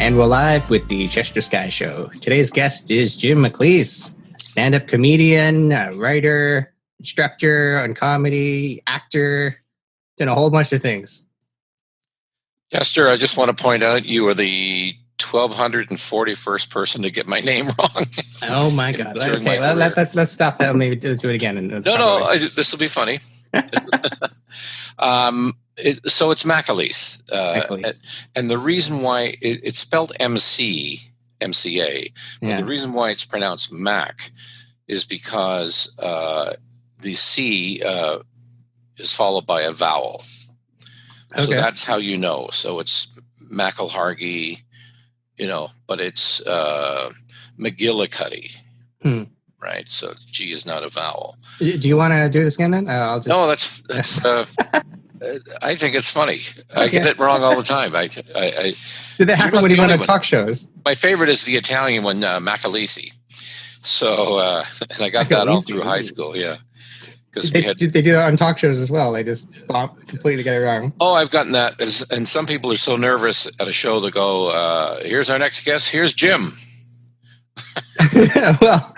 And we're live with the Chester Sky Show. Today's guest is Jim McAleese, stand-up comedian, writer, instructor on comedy, actor, and a whole bunch of things. Chester, I just want to point out you are the 1,241st person to get my name wrong. Oh my God! Okay, let's stop that. And maybe do it again. This will be funny. So it's McAleese. And the reason why it's spelled MCA, but the reason why it's pronounced Mac is because the C is followed by a vowel. So that's how you know. So it's McElhargy, but it's McGillicuddy. Right, so G is not a vowel. Do you want to do this again then? No, that's I think it's funny. I get it wrong all the time. Did that happen when you went on talk shows? My favorite is the Italian one, McAleese. So, and I got that all through high school, yeah. They do that on talk shows as well. They just completely get it wrong. Oh, I've gotten that. And some people are so nervous at a show to go, here's our next guest, here's Jim. Well,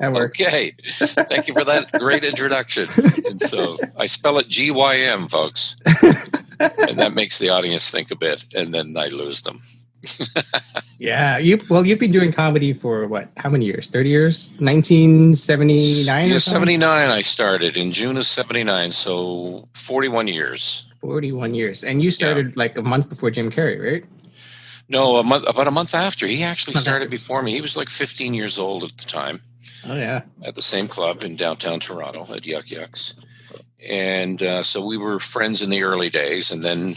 that works. Okay. Thank you for that great introduction. And so I spell it GYM, folks. And that makes the audience think a bit, and then I lose them. Yeah. You've been doing comedy for what? How many years? 30 years? 1979 or 79 I started in June of 79, so 41 years. 41 years. And you started like a month before Jim Carrey, right? No, about a month after. He actually started before me. He was like 15 years old at the time. Oh, yeah. At the same club in downtown Toronto at Yuck Yucks. And so we were friends in the early days. And then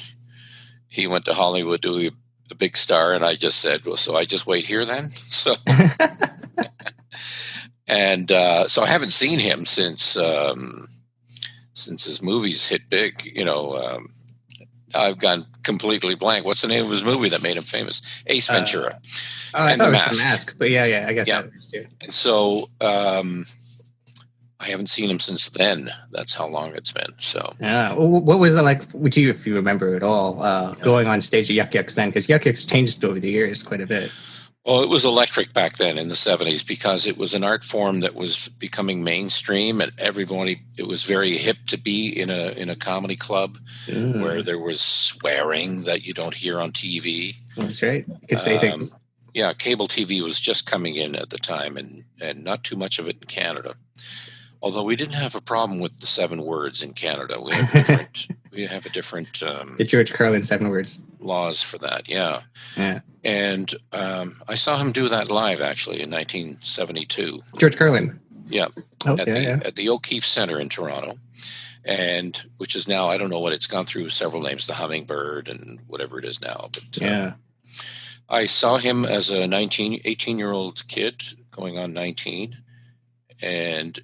he went to Hollywood to be a big star. And I just said, well, so I just wait here then? So, and so I haven't seen him since his movies hit big, I've gone completely blank. What's the name of his movie that made him famous? Ace Ventura. I thought it was The Mask, but yeah, I guess. Yeah. And so I haven't seen him since then. That's how long it's been. So yeah. What was it like with you, if you remember at all, going on stage at Yuck Yucks then? Because Yuck Yucks changed over the years quite a bit. Well, it was electric back then in the 70s because it was an art form that was becoming mainstream, and it was very hip to be in a comedy club where there was swearing that you don't hear on TV. That's right. You could say things. Yeah, cable TV was just coming in at the time, and not too much of it in Canada. Although we didn't have a problem with the 7 words in Canada. We have a different the George Carlin 7 words laws for that. Yeah. Yeah. And I saw him do that live actually in 1972. George Carlin. Yeah. At the O'Keefe Center in Toronto, and which is now, I don't know what it's gone through several names, the Hummingbird and whatever it is now. But I saw him as a 18-year-old kid going on 19. And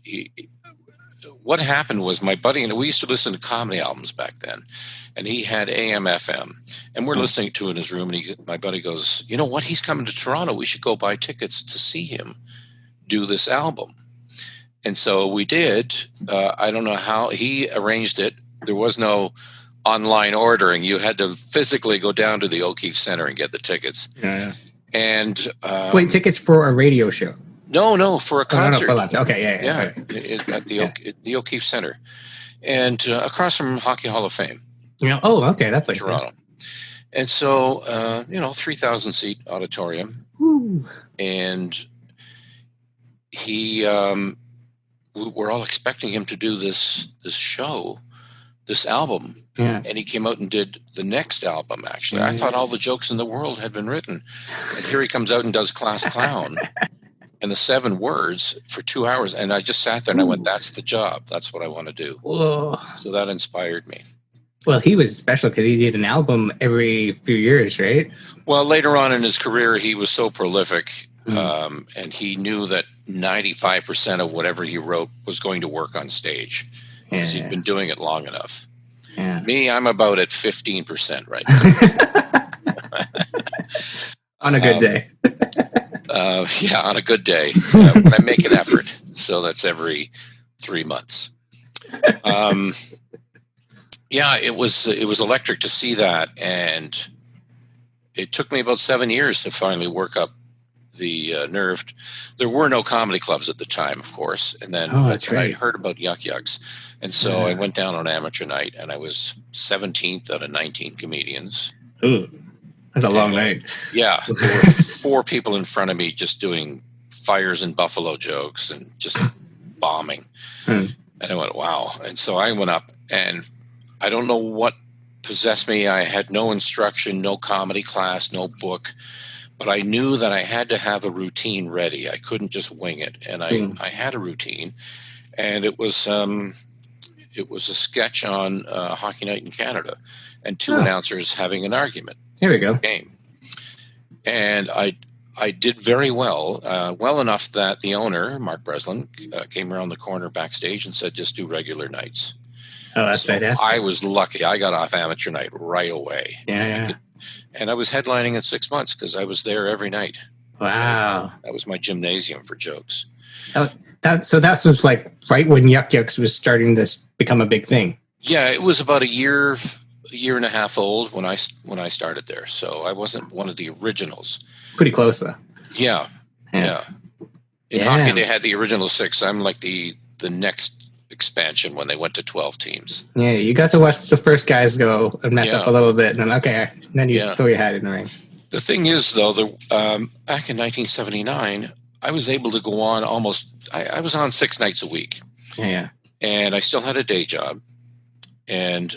what happened was my buddy, and we used to listen to comedy albums back then, and he had AM, FM, and we're listening to it in his room, and my buddy goes, you know what, he's coming to Toronto. We should go buy tickets to see him do this album. And so we did. I don't know how he arranged it. There was no online ordering. You had to physically go down to the O'Keefe Center and get the tickets. Yeah. And wait, tickets for a radio show? No, for a concert. Okay, yeah. At the O'Keefe Center, and across from Hockey Hall of Fame. Yeah. Oh, okay, that place. Toronto. And so, 3,000 seat auditorium. Woo. And he, we're all expecting him to do this show, this album. Yeah. And he came out and did the next album, actually. I thought all the jokes in the world had been written. And here he comes out and does Class Clown. And the 7 words for 2 hours. And I just sat there and I went, that's the job. That's what I want to do. Whoa. So that inspired me. Well, he was special because he did an album every few years, right? Well, later on in his career, he was so prolific. And he knew that 95% of whatever he wrote was going to work on stage. Because he'd been doing it long enough. Yeah. Me, I'm about at 15% right now. On a good day. On a good day. When I make an effort. So that's every 3 months. It was electric to see that, and it took me about 7 years to finally work up the nerve. There were no comedy clubs at the time, of course. And then I heard about Yuck Yucks. And so I went down on amateur night, and I was 17th out of 19 comedians. Ooh, that's a long night. Yeah. There were 4 people in front of me just doing fires and buffalo jokes and just bombing. And I went, wow. And so I went up, and I don't know what possessed me. I had no instruction, no comedy class, no book. But I knew that I had to have a routine ready. I couldn't just wing it. And I had a routine. And it was a sketch on Hockey Night in Canada and 2 announcers having an argument. Here we go. Game. And I did very well, well enough that the owner, Mark Breslin, came around the corner backstage and said, just do regular nights. Oh, that's fantastic. I was lucky. I got off amateur night right away. Yeah. And I was headlining in 6 months because I was there every night. Wow. That was my gymnasium for jokes. So that was like right when Yuck Yucks was starting to become a big thing. Yeah, it was about a year and a half old when I started there. So I wasn't one of the originals. Pretty close though. Yeah. In hockey, they had the original 6. I'm like the next expansion when they went to 12 teams. Yeah, you got to watch the first guys go and mess up a little bit, and then you throw your hat in the ring. The thing is, though, back in 1979, I was able to go on I was on 6 nights a week. Yeah. And I still had a day job. And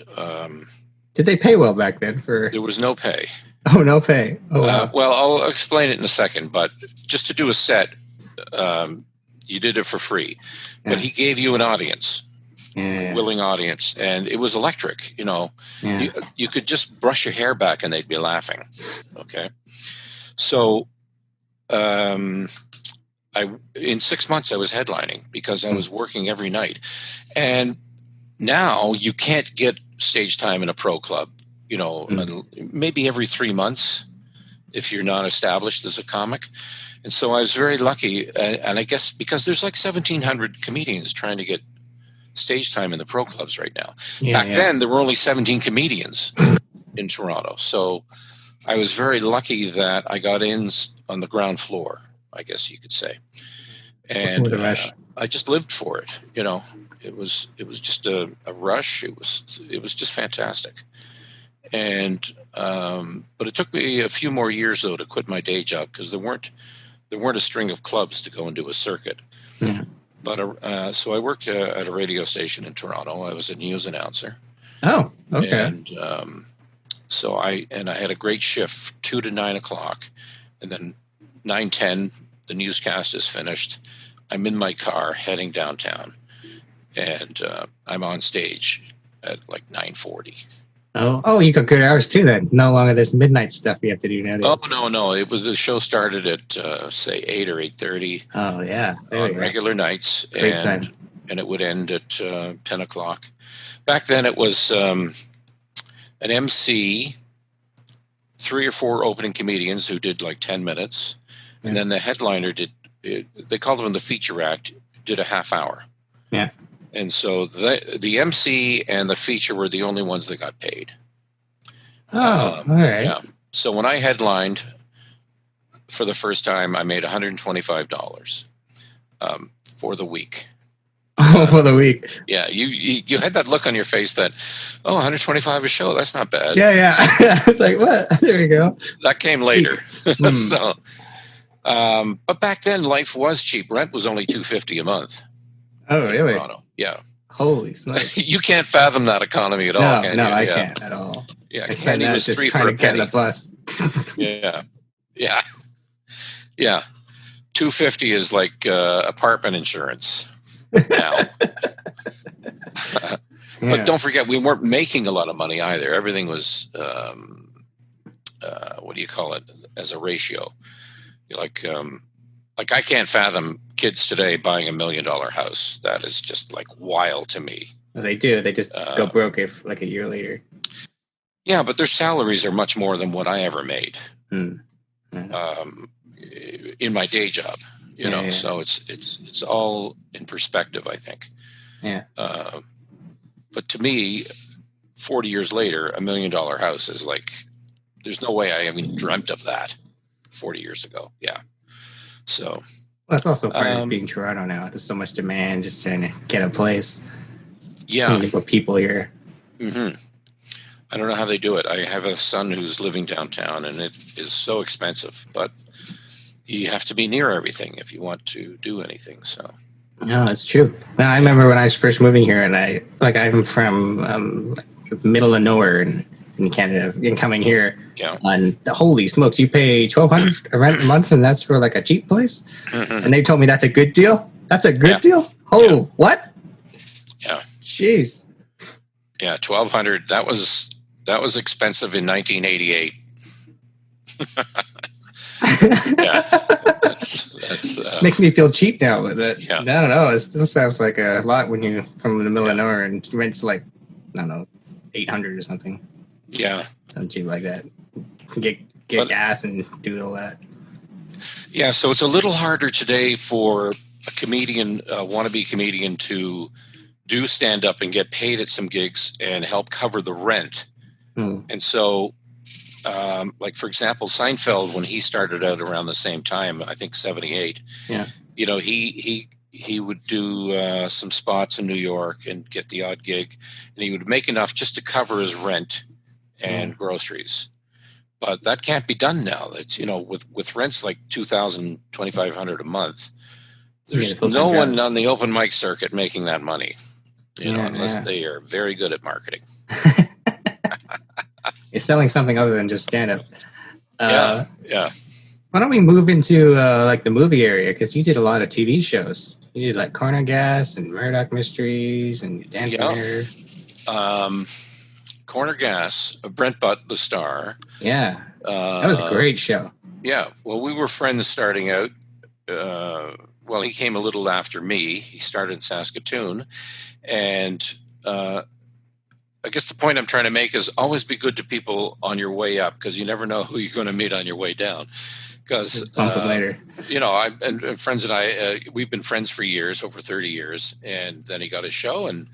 did they pay well back then? There was no pay. Oh, no pay. Oh, wow. Well, I'll explain it in a second, but just to do a set, you did it for free. But he gave you an audience, a willing audience, and it was electric. You could just brush your hair back and they'd be laughing. Okay, so in 6 months I was headlining because I was working every night, and now you can't get stage time in a pro club. Maybe every 3 months if you're not established as a comic. And so I was very lucky, and I guess because there's like 1,700 comedians trying to get stage time in the pro clubs right now. Back then, there were only 17 comedians in Toronto. So I was very lucky that I got in on the ground floor, I guess you could say. And I just lived for it. It was just a rush. It was just fantastic. And but it took me a few more years though to quit my day job because there weren't a string of clubs to go and do a circuit. Yeah. But so I worked at a radio station in Toronto. I was a news announcer. Oh, okay. And so I had a great shift, 2 to 9 o'clock, and then 9:10 the newscast is finished. I'm in my car heading downtown, and I'm on stage at like 9:40. Oh, you got good hours too then. No longer this midnight stuff you have to do nowadays. Oh, no. The show started at say 8 or 8:30. Oh, yeah. On regular nights. Great time. And it would end at 10 o'clock. Back then it was an MC, 3 or 4 opening comedians who did like 10 minutes. Yeah. And then the headliner they called them the feature act, did a half hour. Yeah. And so the MC and the feature were the only ones that got paid. Oh, all right. Yeah. So when I headlined for the first time, I made $125 for the week. Oh, for the week. Yeah, you had that look on your face that, $125 a show, that's not bad. Yeah. I was like, what? There we go. That came later. So, but back then, life was cheap. Rent was only $250 a month. Oh, really? Toronto. Yeah. Holy smokes. You can't fathom that economy at all, can you? No, I can't at all. Yeah, I spend that just trying to get the bus. Yeah. $250 is like apartment insurance now. But don't forget, we weren't making a lot of money either. Everything was, what do you call it, as a ratio. Like I can't fathom kids today buying $1 million house. That is just like wild to me. Well, they do. They just go broke if like a year later. Yeah, but their salaries are much more than what I ever made in my day job. So it's all in perspective, I think. Yeah. But to me, 40 years later, $1 million house is like there's no way I even dreamt of that 40 years ago. Yeah. So. Well, that's also part of being Toronto now. There's so much demand just trying to get a place. Yeah. So many people here. Mm-hmm. I don't know how they do it. I have a son who's living downtown, and it is so expensive, but you have to be near everything if you want to do anything. So. No, it's true. Now, I remember when I was first moving here, and I'm from middle of nowhere in Canada, and coming here. Yeah. And holy smokes, you pay $1,200 a rent a month, and that's for like a cheap place. Mm-hmm. And they told me that's a good deal. That's a good deal. Oh, what? Yeah. Jeez. Yeah, $1,200. That was expensive in 1988. Yeah, that's makes me feel cheap now. But I don't know. It still sounds like a lot when you're from the middle of nowhere and rent's like, I don't know, $800 or something. Yeah, something cheap like that. Get gas and do all that. Yeah, so it's a little harder today for a comedian, wannabe comedian, to do stand up and get paid at some gigs and help cover the rent. And so. Like, for example, Seinfeld, when he started out around the same time, I think 78, he would do some spots in New York and get the odd gig, and he would make enough just to cover his rent and groceries. But that can't be done now. It's, with rents like $2,000, $2,500 a month, there's no one on the open mic circuit making that money, unless they are very good at marketing. You're selling something other than just stand-up. Yeah. Why don't we move into like the movie area? Because you did a lot of TV shows. You did like Corner Gas and Murdoch Mysteries and Dan Fenner. Corner Gas, Brent Butt, the star. Yeah, that was a great show. Yeah, well, we were friends starting out. He came a little after me. He started in Saskatoon, and I guess the point I'm trying to make is always be good to people on your way up, because you never know who you're going to meet on your way down. Because later, and friends and I, we've been friends for years, over 30 years, and then he got a show, and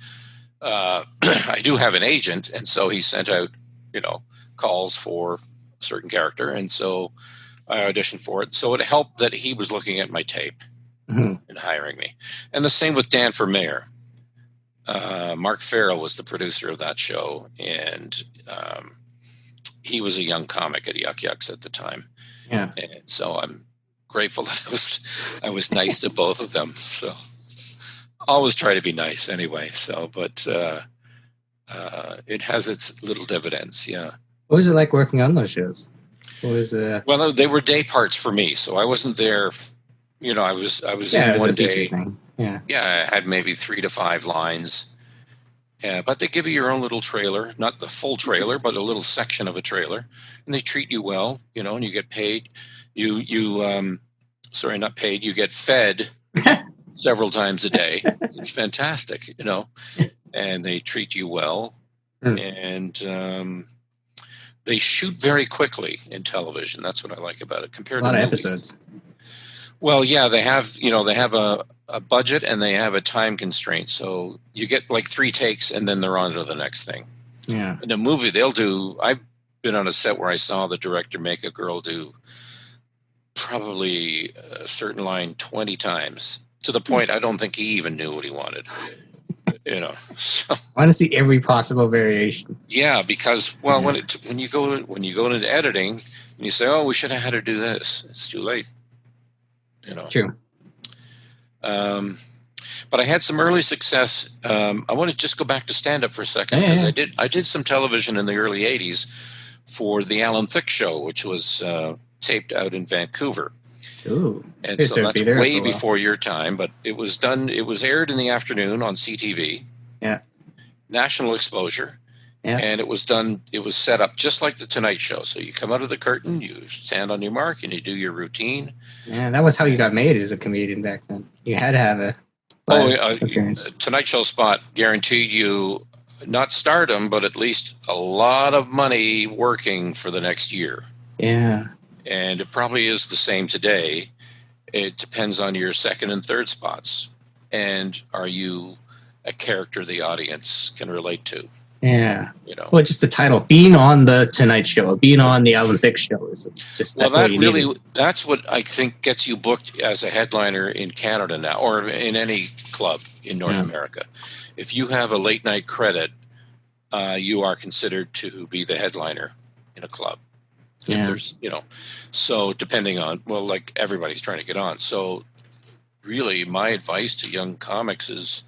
I do have an agent, and so he sent out, calls for a certain character, and so I auditioned for it. So it helped that he was looking at my tape and hiring me, and the same with Dan for Mayor. Mark Farrell was the producer of that show, and he was a young comic at Yuck Yucks at the time. Yeah, and so I'm grateful that I was nice to both of them. So always try to be nice anyway. So, but it has its little dividends. Yeah. What was it like working on those shows? Well, they were day parts for me, so I wasn't there. I was in one day. Yeah, I had maybe 3 to 5 lines. But they give you your own little trailer, not the full trailer, but a little section of a trailer, and they treat you well, and you get paid. You not paid. You get fed several times a day. It's fantastic, and they treat you well, and they shoot very quickly in television. That's what I like about it compared to a lot of episodes. Well, yeah, they have a budget and they have a time constraint. So you get like 3 takes and then they're on to the next thing. Yeah. In a movie, I've been on a set where I saw the director make a girl do probably a certain line 20 times, to the point I don't think he even knew what he wanted. So. I want to see every possible variation. Yeah, because when you go into editing and you say, "Oh, we should have had her do this," it's too late. True. But I had some early success. I want to just go back to stand-up for a second, because I did some television in the early 80s for the Alan Thicke show, which was taped out in Vancouver. Ooh. And so that's way before your time, but it was aired in the afternoon on CTV. Yeah. National exposure. Yeah. And it was set up just like the Tonight Show. So you come out of the curtain, you stand on your mark, and you do your routine. Yeah, that was how you got made as a comedian back then. You had to have a Tonight Show spot guaranteed you not stardom, but at least a lot of money working for the next year. Yeah. And it probably is the same today. It depends on your second and third spots. And are you a character the audience can relate to? Yeah. Well, just the title, being on the Tonight Show, being on the Thicke show is just that's what I think gets you booked as a headliner in Canada now, or in any club in North America. If you have a late night credit, you are considered to be the headliner in a club. If there's, so depending on, like everybody's trying to get on. So really my advice to young comics is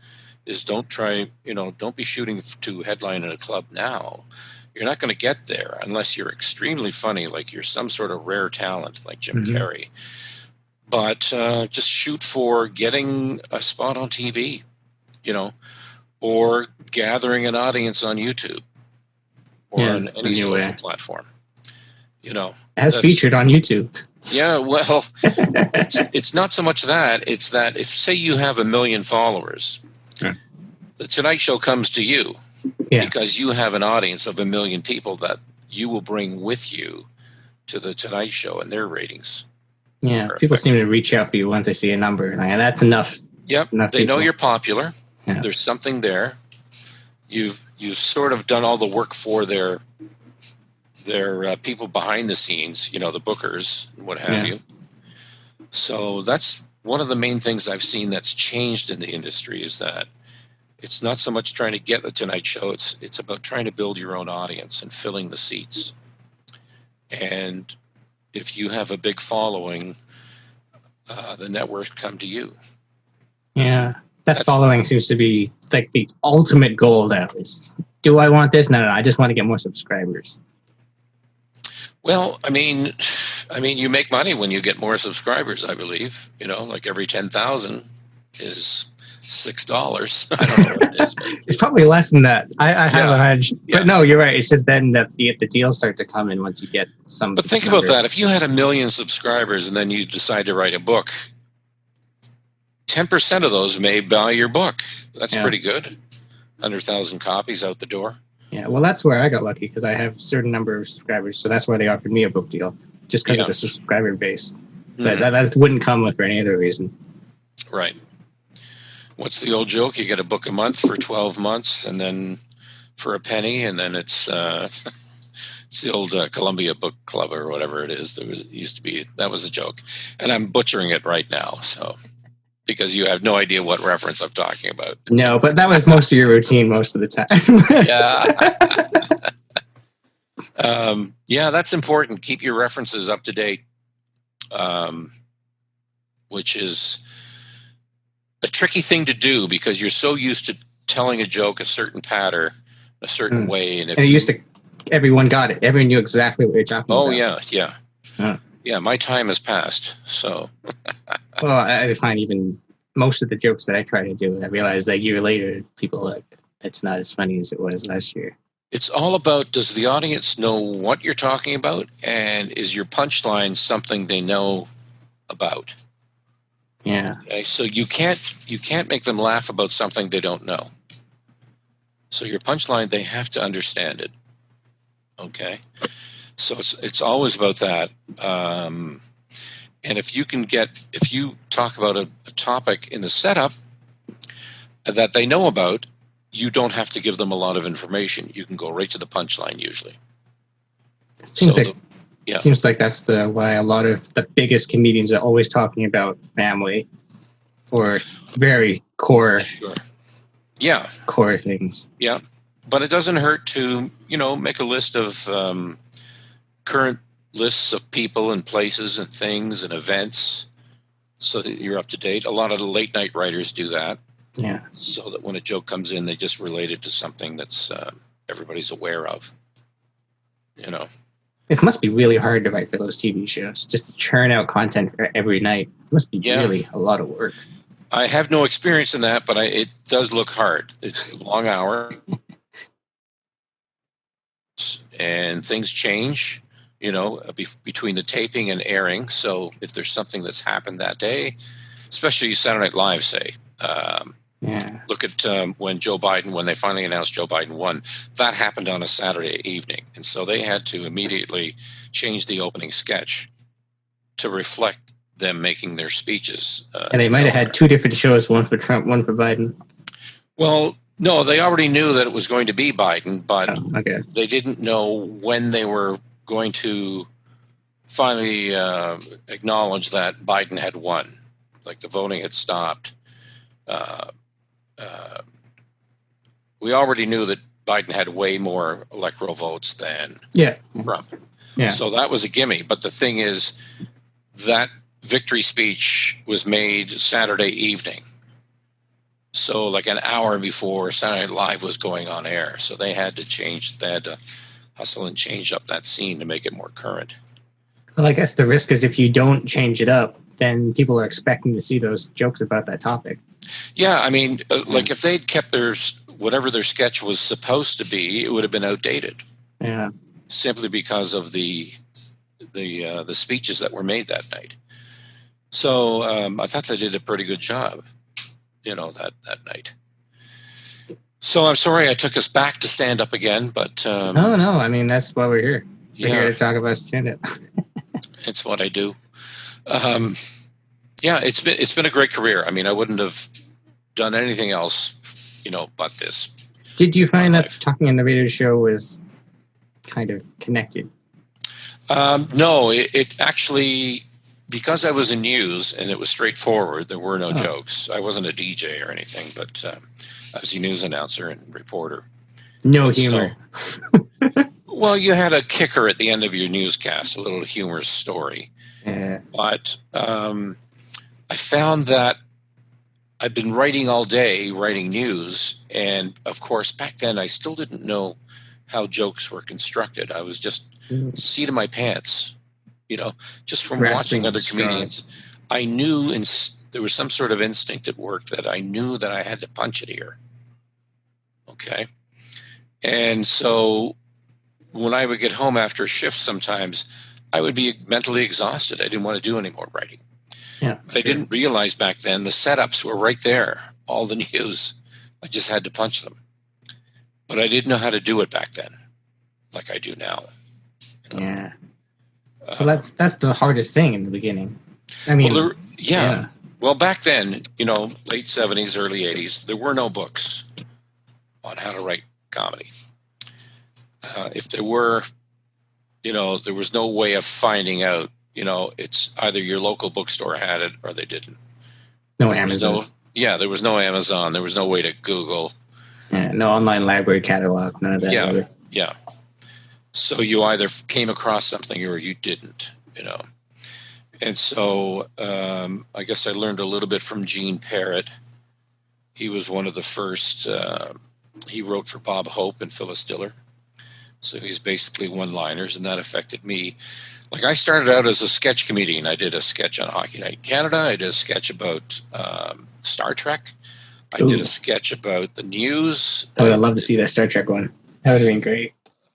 don't try, don't be shooting to headline in a club now. You're not going to get there unless you're extremely funny, like you're some sort of rare talent like Jim Carrey. But just shoot for getting a spot on TV, or gathering an audience on YouTube or on any social platform. As featured on YouTube. Yeah, well, it's not so much that. It's that if, say, you have 1 million followers, the Tonight Show comes to you because you have an audience of 1 million people that you will bring with you to the Tonight Show and their ratings. Yeah, people seem to reach out for you once they see a number, and that's enough. Yep, they know you're popular. Yeah. There's something there. You've sort of done all the work for their people behind the scenes, the bookers and what have you. So that's one of the main things I've seen that's changed in the industry, is that it's not so much trying to get the Tonight Show. It's about trying to build your own audience and filling the seats. And if you have a big following, the networks come to you. Yeah, that following seems to be like the ultimate goal now. Is, do I want this? No, I just want to get more subscribers. Well, I mean, you make money when you get more subscribers, I believe. Like every 10,000 is $6. I don't know what it is. It's probably less than that. I have a hunch. But no, you're right. It's just then that the deals start to come in once you get some. But think about that. If you had 1 million subscribers and then you decide to write a book, 10% of those may buy your book. That's pretty good. 100,000 copies out the door. Yeah, well, that's where I got lucky, because I have a certain number of subscribers, so that's why they offered me a book deal, just because of the subscriber base. But that wouldn't come for any other reason. Right. What's the old joke? You get a book a month for 12 months, and then for a penny, and then it's it's the old Columbia Book Club or whatever it is. That was a joke, and I'm butchering it right now. So. Because you have no idea what reference I'm talking about. No, but that was most of your routine most of the time. Yeah, that's important. Keep your references up to date, which is a tricky thing to do because you're so used to telling a joke a certain pattern, a certain way. And everyone got it. Everyone knew exactly what you're talking about. Oh, yeah. Yeah, my time has passed, so... Well, I find even most of the jokes that I try to do, I realize that a year later, people are like, it's not as funny as it was last year. It's all about, does the audience know what you're talking about? And is your punchline something they know about? Yeah. Okay, so you can't make them laugh about something they don't know. So your punchline, they have to understand it. Okay? So it's always about that. And if you talk about a topic in the setup that they know about, you don't have to give them a lot of information. You can go right to the punchline usually. It seems like that's why a lot of the biggest comedians are always talking about family or very core, core things. Yeah, but it doesn't hurt to make a list of current lists of people and places and things and events so that you're up to date. A lot of the late night writers do that. Yeah. So that when a joke comes in, they just relate it to something that's everybody's aware of. It must be really hard to write for those TV shows, just to churn out content for every night. It must be really a lot of work. I have no experience in that, but it does look hard. It's a long hour. And things change. Between the taping and airing. So if there's something that's happened that day, especially Saturday Night Live, say, look at when they finally announced Joe Biden won, that happened on a Saturday evening. And so they had to immediately change the opening sketch to reflect them making their speeches. And they might have had two different shows, one for Trump, one for Biden. Well, No, they already knew that it was going to be Biden, but they didn't know when they were going to finally acknowledge that Biden had won. Like the voting had stopped. We already knew that Biden had way more electoral votes than Trump. Yeah. So that was a gimme. But the thing is, that victory speech was made Saturday evening. So like an hour before Saturday Night Live was going on air. So they had to hustle and change up that scene to make it more current. Well, I guess the risk is if you don't change it up, then people are expecting to see those jokes about that topic. Yeah, I mean, like if they'd kept whatever their sketch was supposed to be, it would have been outdated. Yeah. Simply because of the speeches that were made that night. So I thought they did a pretty good job, that night. So I'm sorry I took us back to stand-up again, but... no, I mean, that's why we're here. We're here to talk about stand-up. It's what I do. It's been a great career. I mean, I wouldn't have done anything else, but this. Did you find that talking in the radio show was kind of connected? No, it actually, because I was in news and it was straightforward, there were no jokes. I wasn't a DJ or anything, but I was a news announcer and reporter. No humor. Well, you had a kicker at the end of your newscast, a little humorous story. Yeah. But I found that I've been writing all day, writing news, and of course, back then I still didn't know how jokes were constructed. I was just seat of my pants, just from watching other comedians. I knew there was some sort of instinct at work that I knew that I had to punch it here. Okay. And so when I would get home after a shift sometimes, I would be mentally exhausted. I didn't want to do any more writing. Yeah, I didn't realize back then the setups were right there, all the news. I just had to punch them. But I didn't know how to do it back then, like I do now. Yeah. Well, that's the hardest thing in the beginning. I mean, Well, back then, late 70s, early 80s, there were no books on how to write comedy. If there were, there was no way of finding out. It's either your local bookstore had it or they didn't. No Amazon. There was no Amazon. There was no way to Google. Yeah, no online library catalog. None of that. Yeah. So you either came across something or you didn't, And so I guess I learned a little bit from Gene Parrott. He was one of the first. He wrote for Bob Hope and Phyllis Diller. So he's basically one-liners, and that affected me. Like I started out as a sketch comedian. I did a sketch on Hockey Night in Canada. I did a sketch about Star Trek. I did a sketch about the news. I would love to see that Star Trek one. That would have been great.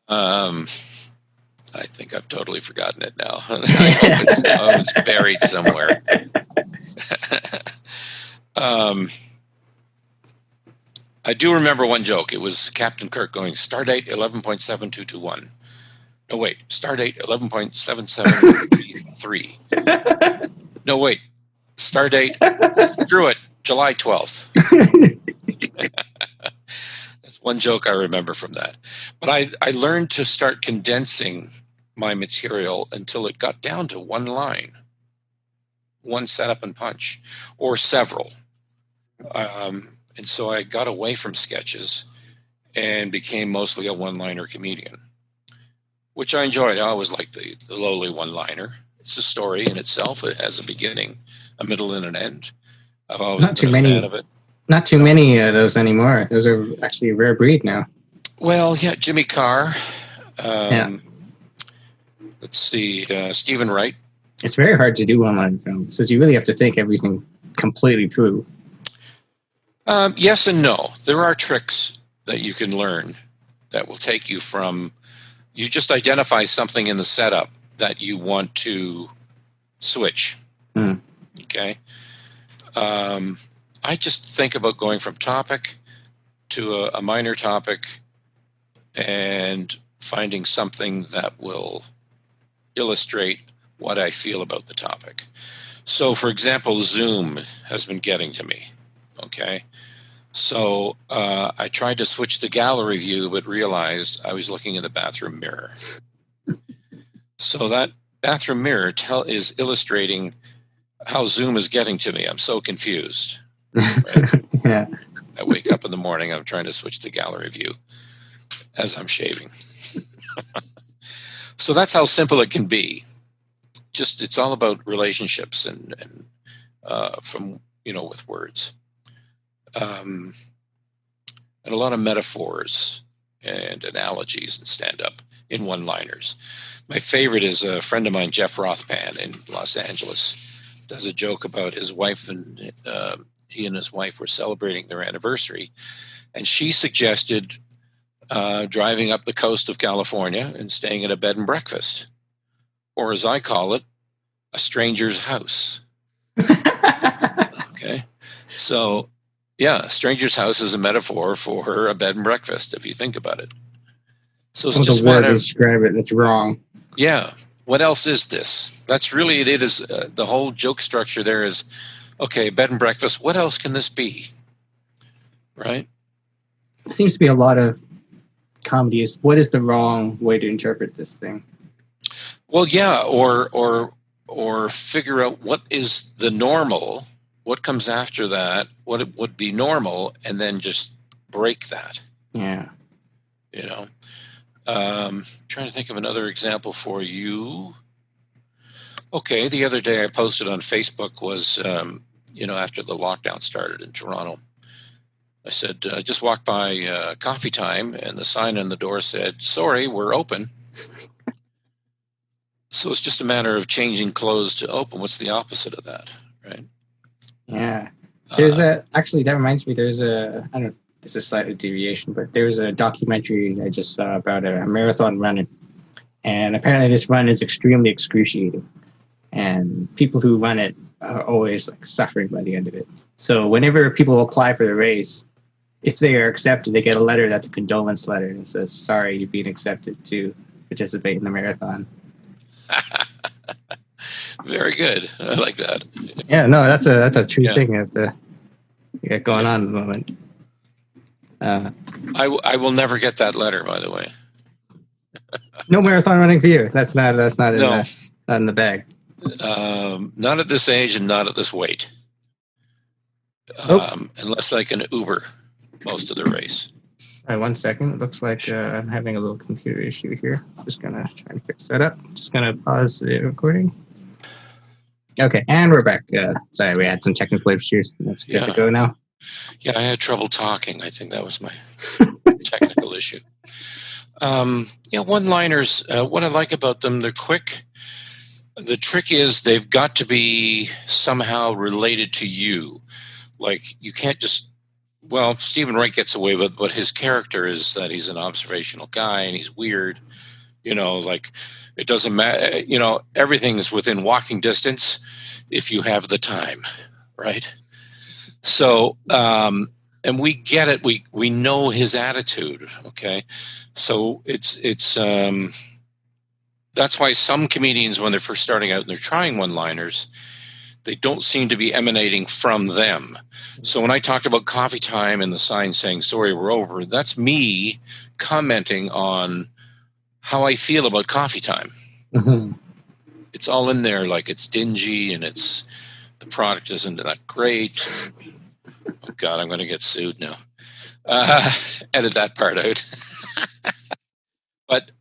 I think I've totally forgotten it now. It's buried somewhere. I do remember one joke. It was Captain Kirk going, Stardate 11.7221. No, wait. Stardate 11.7733. No, wait. Stardate, screw it, July 12th. That's one joke I remember from that. But I learned to start condensing my material until it got down to one line, one setup and punch, or several. And so I got away from sketches and became mostly a one-liner comedian, which I enjoyed. I always liked the lowly one-liner. It's a story in itself. It has a beginning, a middle, and an end. I've always been a fan of it. Not too many of those anymore. Those are actually a rare breed now. Well, yeah, Jimmy Carr. Let's see, Stephen Wright. It's very hard to do one-line films, so you really have to think everything completely through. Yes and no. There are tricks that you can learn that will take you from, you just identify something in the setup that you want to switch. Okay. I just think about going from topic to a minor topic and finding something that will illustrate what I feel about the topic. So, for example, Zoom has been getting to me. Okay. So I tried to switch to gallery view, but realized I was looking in the bathroom mirror. So that bathroom mirror is illustrating how Zoom is getting to me. I'm so confused. Right? Yeah. I wake up in the morning, I'm trying to switch to gallery view as I'm shaving. So that's how simple it can be. Just, it's all about relationships and from, with words. And a lot of metaphors and analogies and stand-up in one-liners. My favorite is a friend of mine, Jeff Rothpan in Los Angeles, does a joke about his wife, and he and his wife were celebrating their anniversary, and she suggested driving up the coast of California and staying at a bed and breakfast, or as I call it, a stranger's house. Okay, so yeah, a stranger's house is a metaphor for a bed and breakfast, if you think about it. So it's just a word to describe it that's wrong. Yeah. What else is this? That's really it. Is the whole joke structure there is, okay, bed and breakfast. What else can this be? Right? It seems to be a lot of comedy is what is the wrong way to interpret this thing? Well, yeah, or figure out what is the normal, what comes after that, what it would be normal, and then just break that. Yeah. Trying to think of another example for you. Okay, the other day I posted on Facebook was, after the lockdown started in Toronto, I said, just walked by coffee time, and the sign on the door said, "Sorry, we're open." So it's just a matter of changing closed to open. What's the opposite of that, right? Yeah. There's actually, that reminds me, there's I don't know, it's a slight deviation, but there's a documentary I just saw about a marathon runner. And apparently this run is extremely excruciating. And people who run it are always suffering by the end of it. So whenever people apply for the race, if they are accepted, they get a letter that's a condolence letter and says, "Sorry, you've been accepted to participate in the marathon." Very good. I like that. Yeah, no, that's a true thing that you got going on at the moment. I will never get that letter, by the way. No marathon running for you. That's not not in the bag. Not at this age and not at this weight. Nope. Unless I can Uber most of the race. All right, 1 second. It looks like I'm having a little computer issue here. Just gonna try and fix that up. Just gonna pause the recording. Okay, and we're back. Sorry, we had some technical issues. That's good to go now. Yeah, I had trouble talking. I think that was my technical issue. One-liners, what I like about them, they're quick. The trick is they've got to be somehow related to you. You can't just, Stephen Wright gets away with, but his character is that he's an observational guy and he's weird. It doesn't matter. Everything's within walking distance if you have the time, right? So, and we get it. We know his attitude. Okay. So it's that's why some comedians, when they're first starting out and they're trying one-liners, they don't seem to be emanating from them. So when I talked about coffee time and the sign saying, "Sorry, we're over," that's me commenting on how I feel about coffee time. Mm-hmm. It's all in there. It's dingy and the product isn't that great. Oh God, I'm going to get sued now. Edit that part out. But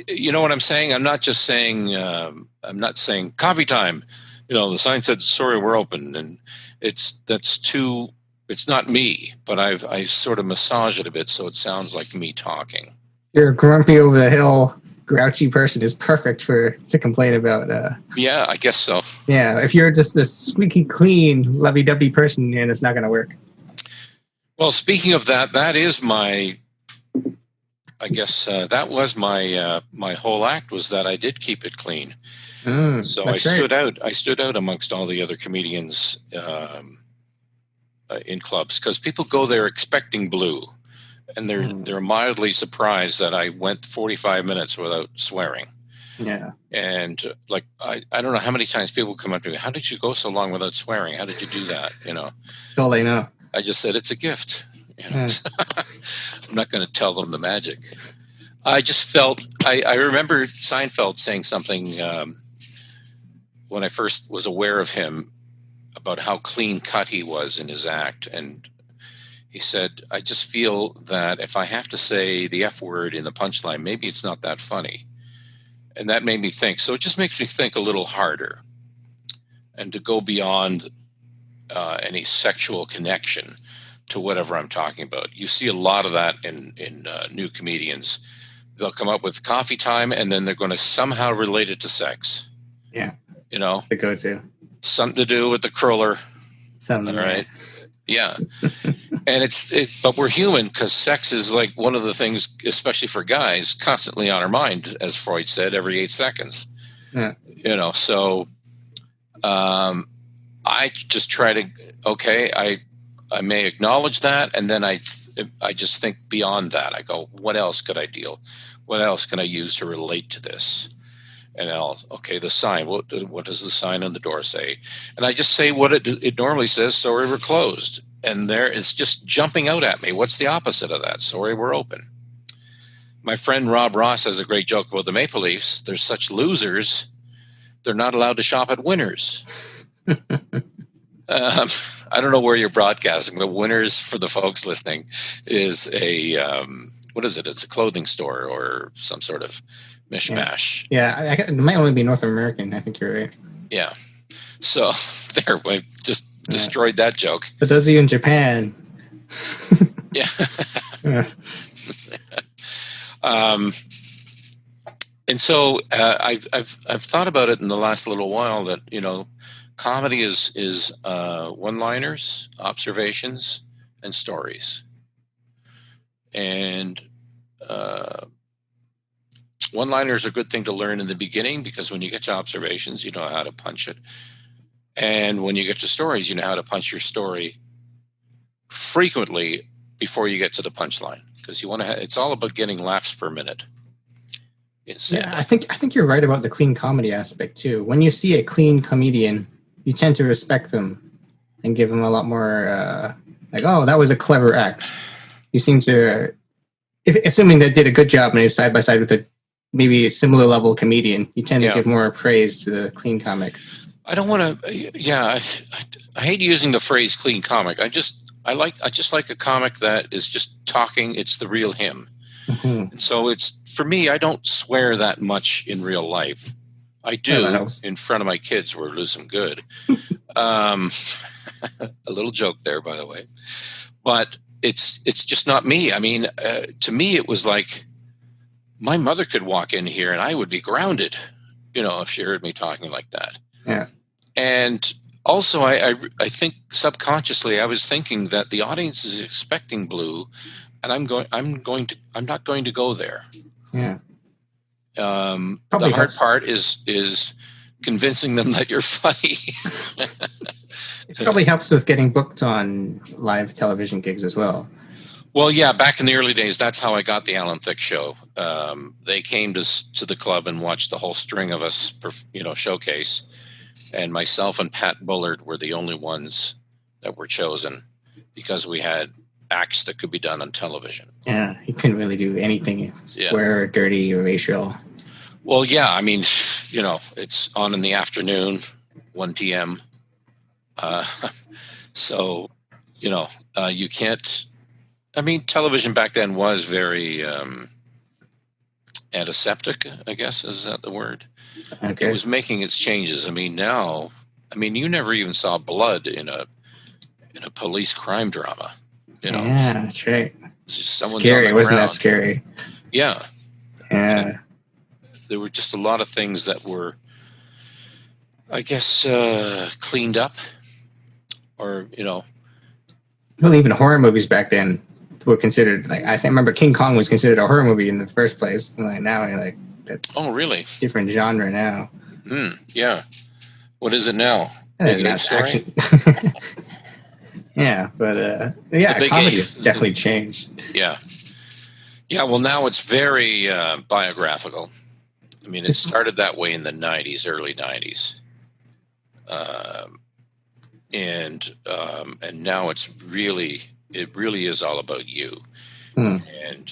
you know what I'm saying? I'm not just saying, I'm not saying coffee time. The sign said, "Sorry, we're open." And it's not me, but I sort of massage it a bit so it sounds like me talking. You're a grumpy over the hill, grouchy person is perfect to complain about. Yeah, I guess so. Yeah, if you're just this squeaky clean, lovey-dovey person, and it's not going to work. Well, speaking of that, that is my. I guess that was my whole act, was that I did keep it clean. So I stood out. I stood out amongst all the other comedians in clubs, because people go there expecting blue, and they're mildly surprised that I went 45 minutes without swearing. Yeah. And I don't know how many times people come up to me, "How did you go so long without swearing? How did you do that?" That's all they know. I just said it's a gift. You know? I'm not going to tell them the magic. I just felt, I remember Seinfeld saying something when I first was aware of him about how clean cut he was in his act. And he said, I just feel that if I have to say the F word in the punchline, maybe it's not that funny. And that made me think. So it just makes me think a little harder and to go beyond any sexual connection to whatever I'm talking about. You see a lot of that in new comedians. They'll come up with coffee time and then they're going to somehow relate it to sex. Yeah. You know, the go-to. Something to do with the curler. Something. All right. Yeah. And but we're human, because sex is like one of the things, especially for guys, constantly on our mind, as Freud said, every 8 seconds. Yeah. You know, so I just try to, I may acknowledge that, and then I just think beyond that. I go, what else could I deal? What else can I use to relate to this? And the sign. What does the sign on the door say? And I just say what it normally says. Sorry, we're closed. And there it's just jumping out at me. What's the opposite of that? Sorry, we're open. My friend Rob Ross has a great joke about the Maple Leafs. They're such losers. They're not allowed to shop at Winners. I don't know where you're broadcasting, but Winners, for the folks listening, is what is it? It's a clothing store or some sort of mishmash. Yeah, it might only be North American. I think you're right. Yeah. So there, we just destroyed that joke. But those of you in Japan. Yeah. And so I've thought about it in the last little while that, you know, comedy is one-liners, observations, and stories. And one-liners are a good thing to learn in the beginning, because when you get to observations, you know how to punch it. And when you get to stories, you know how to punch your story frequently before you get to the punchline, because you want to. It's all about getting laughs per minute. Yeah, I think you're right about the clean comedy aspect too. When you see a clean comedian, you tend to respect them and give them a lot more like, oh, that was a clever act. You seem to, assuming they did a good job and they're side by side with maybe a similar level comedian, you tend to give more praise to the clean comic. I don't want to. I hate using the phrase "clean comic." I just like a comic that is just talking. It's the real him. Mm-hmm. And so it's, for me, I don't swear that much in real life. I do in front of my kids where we do some good. A little joke there, by the way. But it's just not me. I mean, to me, it was like my mother could walk in here and I would be grounded, you know, if she heard me talking like that. Yeah. And also, I think subconsciously I was thinking that the audience is expecting blue, and I'm not going to go there. Yeah. The hard part is convincing them that you're funny. It probably helps with getting booked on live television gigs as well. Well, yeah, back in the early days, that's how I got the Alan Thicke show. They came to the club and watched the whole string of us, showcase. And myself and Pat Bullard were the only ones that were chosen because we had acts that could be done on television. Yeah, you couldn't really do anything swear or dirty or racial. Well, yeah, I mean, you know, it's on in the afternoon, 1 p.m. So, you know, you can't. I mean, television back then was very antiseptic, I guess. Is that the word? Okay. It was making its changes. I mean, now, you never even saw blood in a police crime drama. You know? Yeah, that's right. Scary, wasn't that scary? Yeah. Yeah. And there were just a lot of things that were, I guess, cleaned up, or, you know. Well, even horror movies back then were considered, like, I remember King Kong was considered a horror movie in the first place. And like now, you're like, that's really different genre now. Yeah. What is it now? Action. Yeah, but comedy's definitely changed. Yeah. Yeah, well, now it's very biographical. I mean, it started that way in the 90s, early 90s. and now it really is all about you, and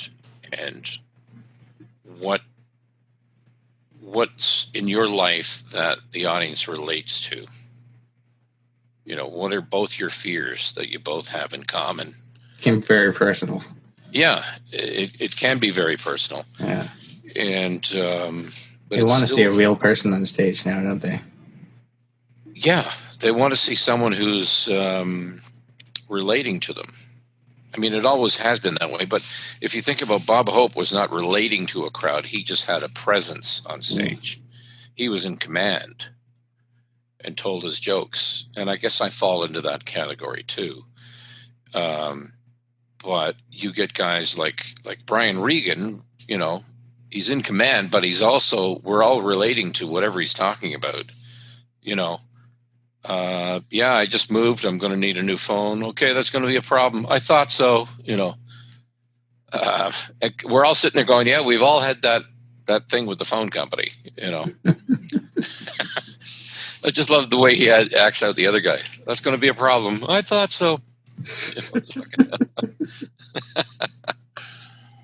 what's in your life that the audience relates to. What are both your fears that you both have in common? Became very personal. Yeah, it can be very personal. Yeah, and they want to see a real person on stage now, don't they? Yeah, they want to see someone who's relating to them. I mean, it always has been that way. But if you think about Bob Hope was not relating to a crowd, he just had a presence on stage. He was in command and told his jokes. And I guess I fall into that category too. But you get guys like Brian Regan, he's in command, but he's also, we're all relating to whatever he's talking about. I just moved. I'm going to need a new phone. Okay, that's going to be a problem. I thought so. We're all sitting there going, yeah, we've all had that thing with the phone company. I just love the way he acts out the other guy. That's going to be a problem. I thought so.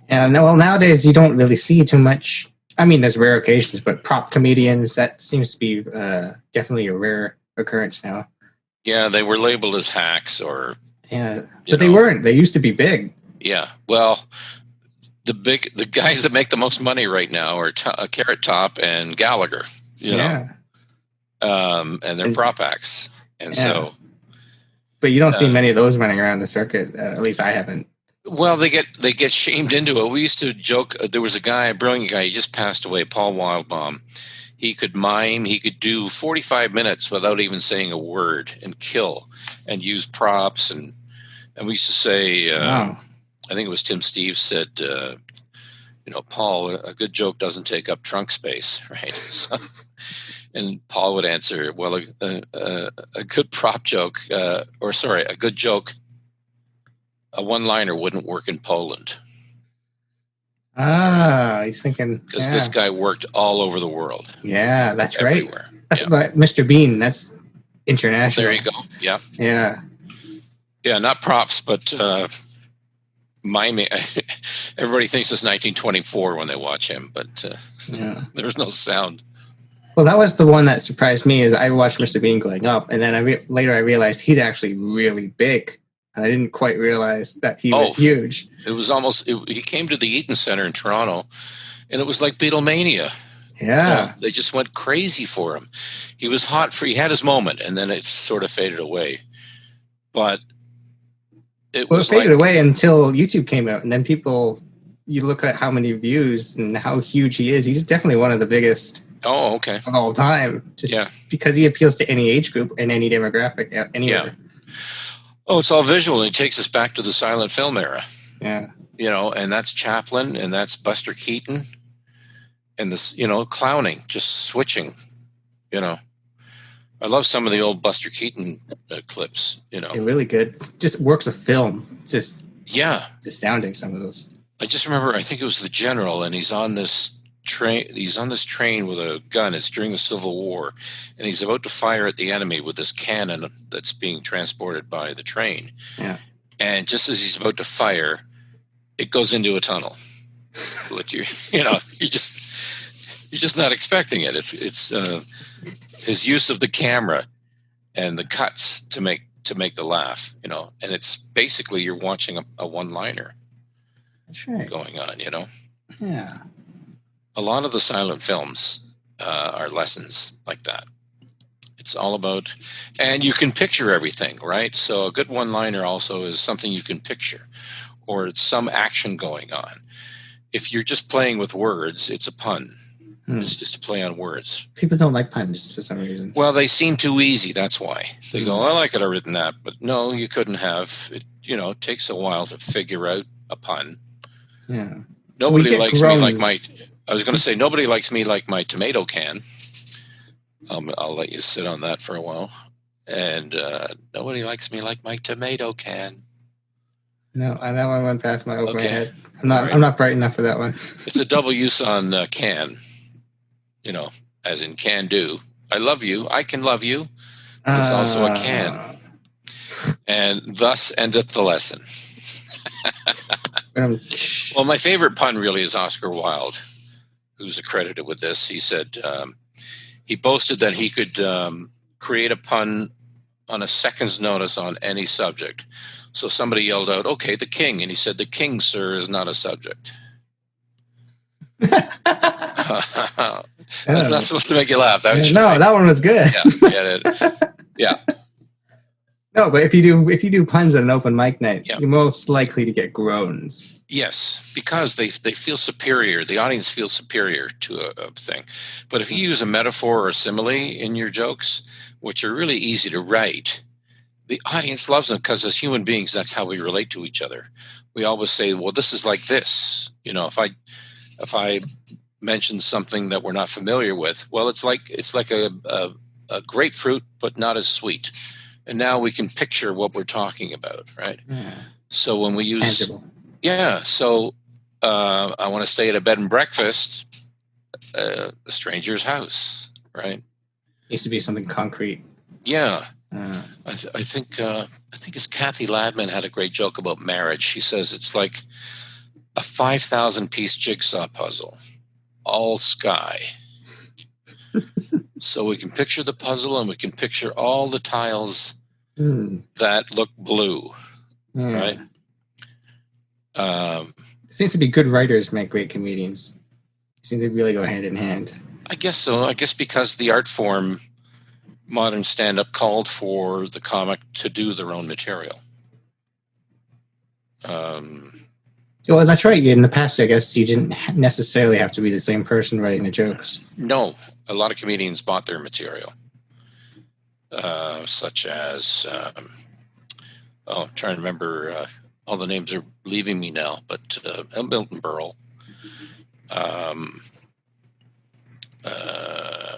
Yeah. No, well, nowadays you don't really see too much. I mean, there's rare occasions, but prop comedians, that seems to be definitely a rare occurrence now. Yeah, they were labeled as hacks or... Yeah, but they weren't. They used to be big. Yeah, well, the guys that make the most money right now are Carrot Top and Gallagher, and they're prop acts. And so... But you don't see many of those running around the circuit. At least I haven't. Well, they get shamed into it. We used to joke. There was a brilliant guy. He just passed away, Paul Wildbaum. He could mime. He could do 45 minutes without even saying a word and kill and use props. And we used to say, I think it was Tim Steves said, Paul, a good joke doesn't take up trunk space, right? So, and Paul would answer, well, a good prop joke, a good joke, a one-liner wouldn't work in Poland. He's thinking... Because this guy worked all over the world. Yeah, that's everywhere. Right. That's like Mr. Bean. That's international. There you go. Yeah. Yeah. Yeah, not props, but miming. Everybody thinks it's 1924 when they watch him, but there's no sound. Well, that was the one that surprised me. Is I watched Mr. Bean going up, and then later I realized he's actually really big. And I didn't quite realize that he was huge. It was almost. He came to the Eaton Center in Toronto, and it was like Beatlemania. Yeah, they just went crazy for him. He was hot he had his moment, and then it sort of faded away. But it faded away until YouTube came out, and then you look at how many views and how huge he is. He's definitely one of the biggest. Oh, okay. Of all time, because he appeals to any age group and any demographic anywhere. Yeah. Oh, it's all visual. It takes us back to the silent film era. Yeah. And that's Chaplin, and that's Buster Keaton, and this, clowning, just switching, I love some of the old Buster Keaton clips, They're really good. Just works of film. Just astounding, some of those. I just remember, I think it was The General, and he's on this train with a gun. It's during the Civil War, and he's about to fire at the enemy with this cannon that's being transported by the train. Yeah. And just as he's about to fire, it goes into a tunnel. You're just not expecting it. It's his use of the camera and the cuts to make the laugh, and it's basically you're watching a one-liner. That's right. Going on, Yeah. A lot of the silent films are lessons like that. It's all about, and you can picture everything, right? So a good one-liner also is something you can picture, or it's some action going on. If you're just playing with words, it's a pun. It's just a play on words. People don't like puns for some reason. Well, they seem too easy. That's why they go, I could have written that, but no, you couldn't have. It takes a while to figure out a pun. Yeah. Nobody likes me like my. I was going to say nobody likes me like my tomato can. I'll let you sit on that for a while. And nobody likes me like my tomato can. No, that one went past my head. I'm not bright enough for that one. It's a double use on can. As in can do. I love you. I can love you. It's also a can. And thus endeth the lesson. Well, my favorite pun really is Oscar Wilde, who's accredited with this. He said he boasted that he could create a pun on a second's notice on any subject. So somebody yelled out, "Okay, the king." And he said, "The king, sir, is not a subject." That's not supposed to make you laugh. That was that one was good. Yeah. No, but if you do puns at an open mic night, you're most likely to get groans. Yes, because they feel superior. The audience feels superior to a thing. But if you use a metaphor or a simile in your jokes, which are really easy to write, the audience loves them because as human beings, that's how we relate to each other. We always say, well, this is like this. You know, if I mention something that we're not familiar with, well, it's like a grapefruit, but not as sweet. And now we can picture what we're talking about, right? Yeah. So when we use... Tangible. Yeah, so I want to stay at a bed and breakfast, a stranger's house, right? Used to be something concrete. Yeah. I think it's Kathy Ladman had a great joke about marriage. She says it's like a 5,000-piece jigsaw puzzle, all sky. So we can picture the puzzle and we can picture all the tiles that look blue, right? It seems to be good writers make great comedians. Seem to really go hand in hand. I guess so. I guess because the art form, modern stand-up, called for the comic to do their own material. Well, that's right. In the past, I guess you didn't necessarily have to be the same person writing the jokes. No. A lot of comedians bought their material. Such as, I'm trying to remember, all the names are leaving me now, but Milton Berle.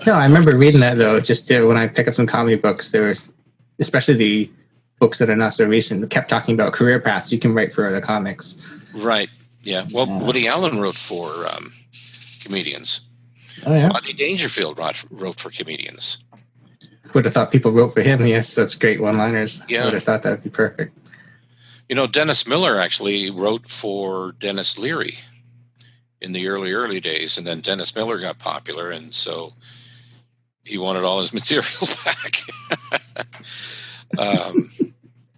No, I remember reading that, though. Just when I pick up some comedy books, there was, especially the books that are not so recent, kept talking about career paths you can write for other comics. Right, yeah. Well, Woody Allen wrote for comedians. Oh, yeah? Rodney Dangerfield wrote for comedians. Would have thought people wrote for him. Yes, that's great one-liners. Yeah. Would have thought that would be perfect. You know, Dennis Miller actually wrote for Dennis Leary in the early days, and then Dennis Miller got popular, and so he wanted all his material back.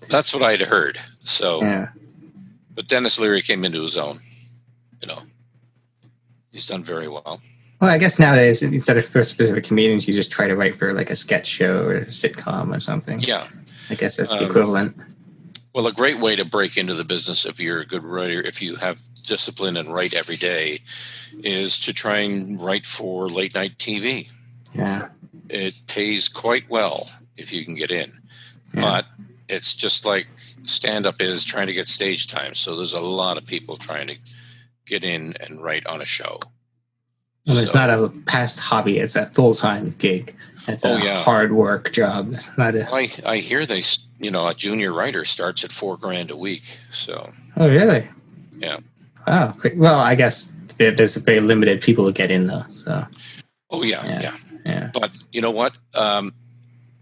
That's what I'd heard. So, yeah. But Dennis Leary came into his own. You know, he's done very well. Well, I guess nowadays, instead of for specific comedians, you just try to write for like a sketch show or a sitcom or something. Yeah. I guess that's the equivalent. Well, a great way to break into the business if you're a good writer, if you have discipline and write every day, is to try and write for late night TV. Yeah. It pays quite well if you can get in. Yeah. But it's just like stand-up is trying to get stage time. So there's a lot of people trying to get in and write on a show. Well, it's not a past hobby. It's a full-time gig. It's a hard work job. It's not a... I hear a junior writer starts at $4,000 a week. So. Oh, really? Yeah. Wow. Well, I guess there's very limited people to get in, though. So. Oh, yeah. But you know what? A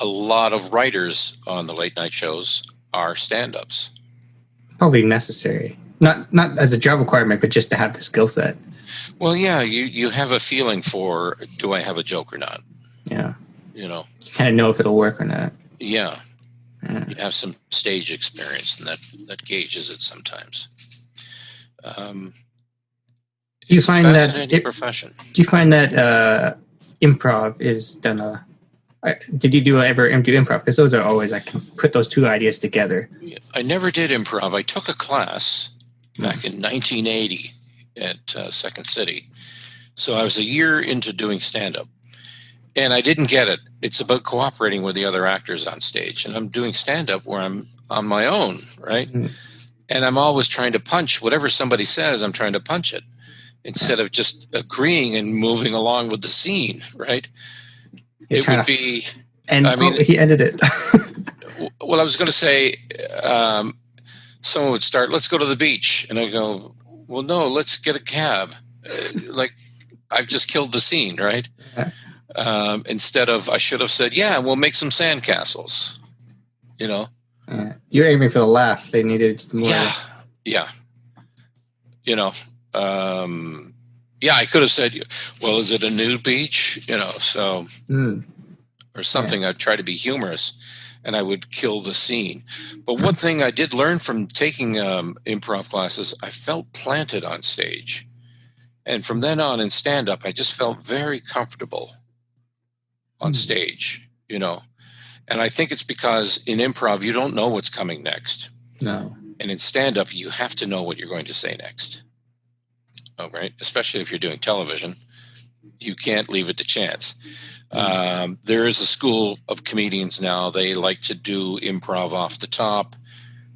lot of writers on the late night shows are stand-ups. Probably necessary. Not as a job requirement, but just to have the skill set. Well, yeah, you have a feeling for, do I have a joke or not? Yeah. You know. You kind of know if it'll work or not. Yeah. You have some stage experience, and that gauges it sometimes. Do you find that profession? Do you find that improv is done did you ever do improv? Because those are always, I can put those two ideas together. I never did improv. I took a class back in 1980 at Second City. So I was a year into doing stand-up. And I didn't get it. It's about cooperating with the other actors on stage. And I'm doing stand-up where I'm on my own, right? And I'm always trying to punch whatever somebody says, I'm trying to punch it instead of just agreeing and moving along with the scene, right? It would be... And he ended it. Well, I was going to say, someone would start, let's go to the beach. And I go, well, no, let's get a cab. Like, I've just killed the scene, right? Instead of, I should have said, yeah, we'll make some sandcastles, you know? Yeah. You're aiming for the laugh. They needed more. Yeah. You know, I could have said, well, is it a nude beach? You know, so, or something. I'd try to be humorous and I would kill the scene. But one thing I did learn from taking improv classes, I felt planted on stage. And from then on in stand-up, I just felt very comfortable on stage, you know. And I think it's because in improv, you don't know what's coming next. No. And in stand-up, you have to know what you're going to say next. Oh, right? Especially if you're doing television. You can't leave it to chance. There is a school of comedians now. They like to do improv off the top.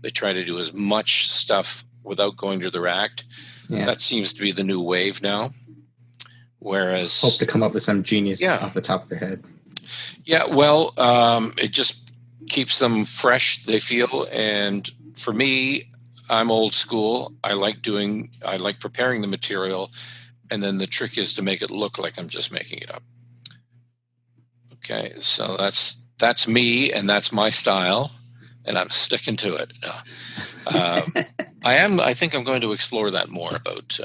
They try to do as much stuff without going to their act. Yeah. That seems to be the new wave now. Whereas... Hope to come up with some genius off the top of their head. Yeah, well, it just keeps them fresh, they feel. And for me, I'm old school. I like preparing the material. And then the trick is to make it look like I'm just making it up. Okay, so that's me, and that's my style, and I'm sticking to it. I think I'm going to explore that more about,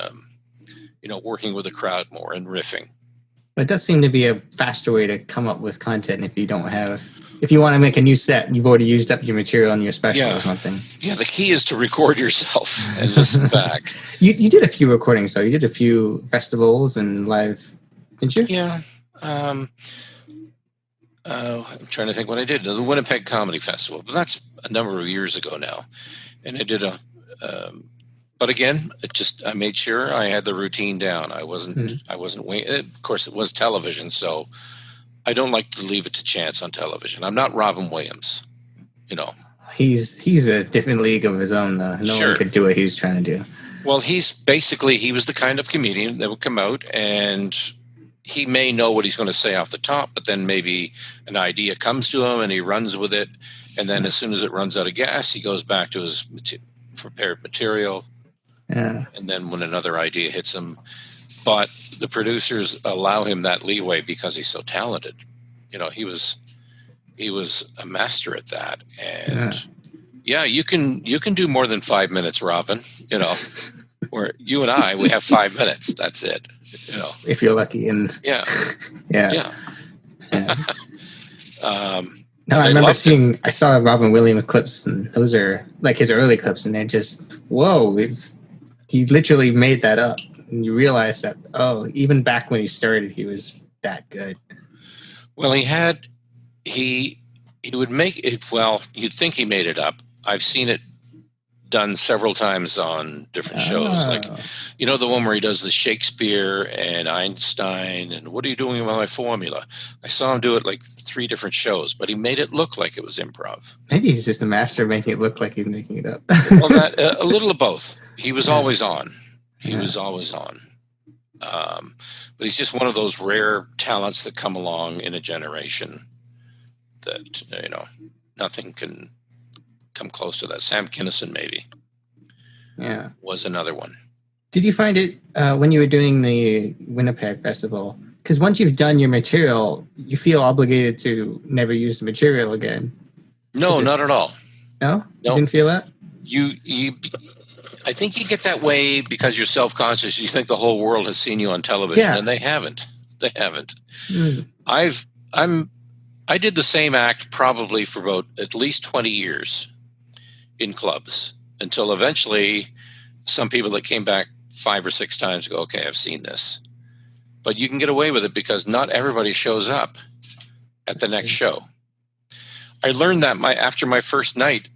working with a crowd more and riffing. But it does seem to be a faster way to come up with content if you want to make a new set, you've already used up your material on your special or something. Yeah, the key is to record yourself and listen back. You did a few recordings, though. You did a few festivals and live, didn't you? Yeah. I'm trying to think what I did. The Winnipeg Comedy Festival, but that's a number of years ago now. And I did but again, I made sure I had the routine down. I wasn't waiting. Of course, it was television, so I don't like to leave it to chance on television. I'm not Robin Williams, you know. He's a different league of his own, though. No one could do what he's trying to do. Well, he was the kind of comedian that would come out and he may know what he's going to say off the top, but then maybe an idea comes to him and he runs with it. And then as soon as it runs out of gas, he goes back to his prepared material. Yeah. And then when another idea hits him, but the producers allow him that leeway because he's so talented. You know, he was a master at that. And you can do more than 5 minutes, Robin, you know, where you and we have 5 minutes. That's it. You know, if you're lucky. And yeah. No, I remember I saw Robin Williams clips, and those are like his early clips, and they're just, whoa, he literally made that up. And you realize that, even back when he started, he was that good. Well, he would make it, well, you'd think he made it up. I've seen it done several times on different shows. Like, you know, the one where he does the Shakespeare and Einstein and what are you doing with my formula? I saw him do it like 3 different shows, but he made it look like it was improv. Maybe he's just a master of making it look like he's making it up. Well, a little of both. He was always on. He was always on. But he's just one of those rare talents that come along in a generation that, you know, nothing can come close to that. Sam Kinison, maybe. Yeah. Was another one. Did you find it when you were doing the Winnipeg Festival? Because once you've done your material, you feel obligated to never use the material again. No, not at all. No? You didn't feel that? I think you get that way because you're self-conscious. You think the whole world has seen you on television, and they haven't. They haven't. I did the same act probably for about at least 20 years in clubs until eventually some people that came back 5 or 6 times go, okay, I've seen this. But you can get away with it because not everybody shows up at the next show. I learned that after my first night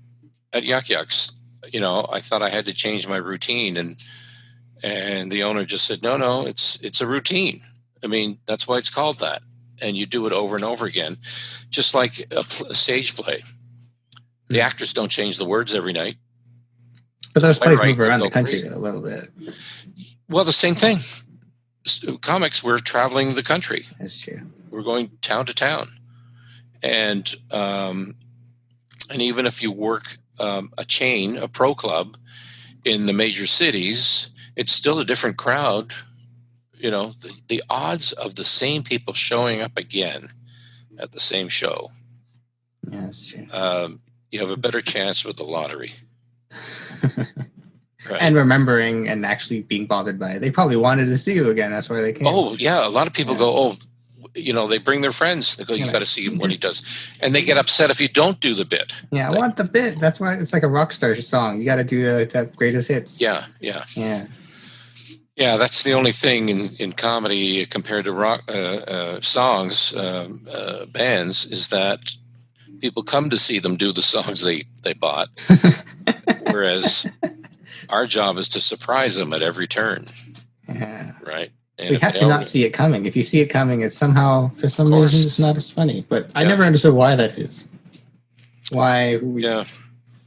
at Yuck Yucks. You know, I thought I had to change my routine, and the owner just said, no, it's a routine. I mean, that's why it's called that. And you do it over and over again, just like a stage play. The actors don't change the words every night. But those plays move around the country a little bit. Well, the same thing. Comics, we're traveling the country. That's true. We're going town to town. And even if you work a chain, a pro club in the major cities, it's still a different crowd. You know, the odds of the same people showing up again at the same show. Yeah, that's true. you have a better chance with the lottery. Right. And remembering and actually being bothered by it. They probably wanted to see you again. That's why they came. Oh, yeah. A lot of people go, they bring their friends. They go, you got to see him when he does. And they get upset if you don't do the bit. Yeah, I want the bit. That's why it's like a rock star song. You got to do the greatest hits. Yeah. Yeah, that's the only thing in comedy compared to rock songs, bands, is that people come to see them do the songs they bought. Whereas our job is to surprise them at every turn. Yeah. Right? And we have to not see it coming. If you see it coming, it's somehow, for some reason, it's not as funny. But I never understood why that is. Why? Yeah.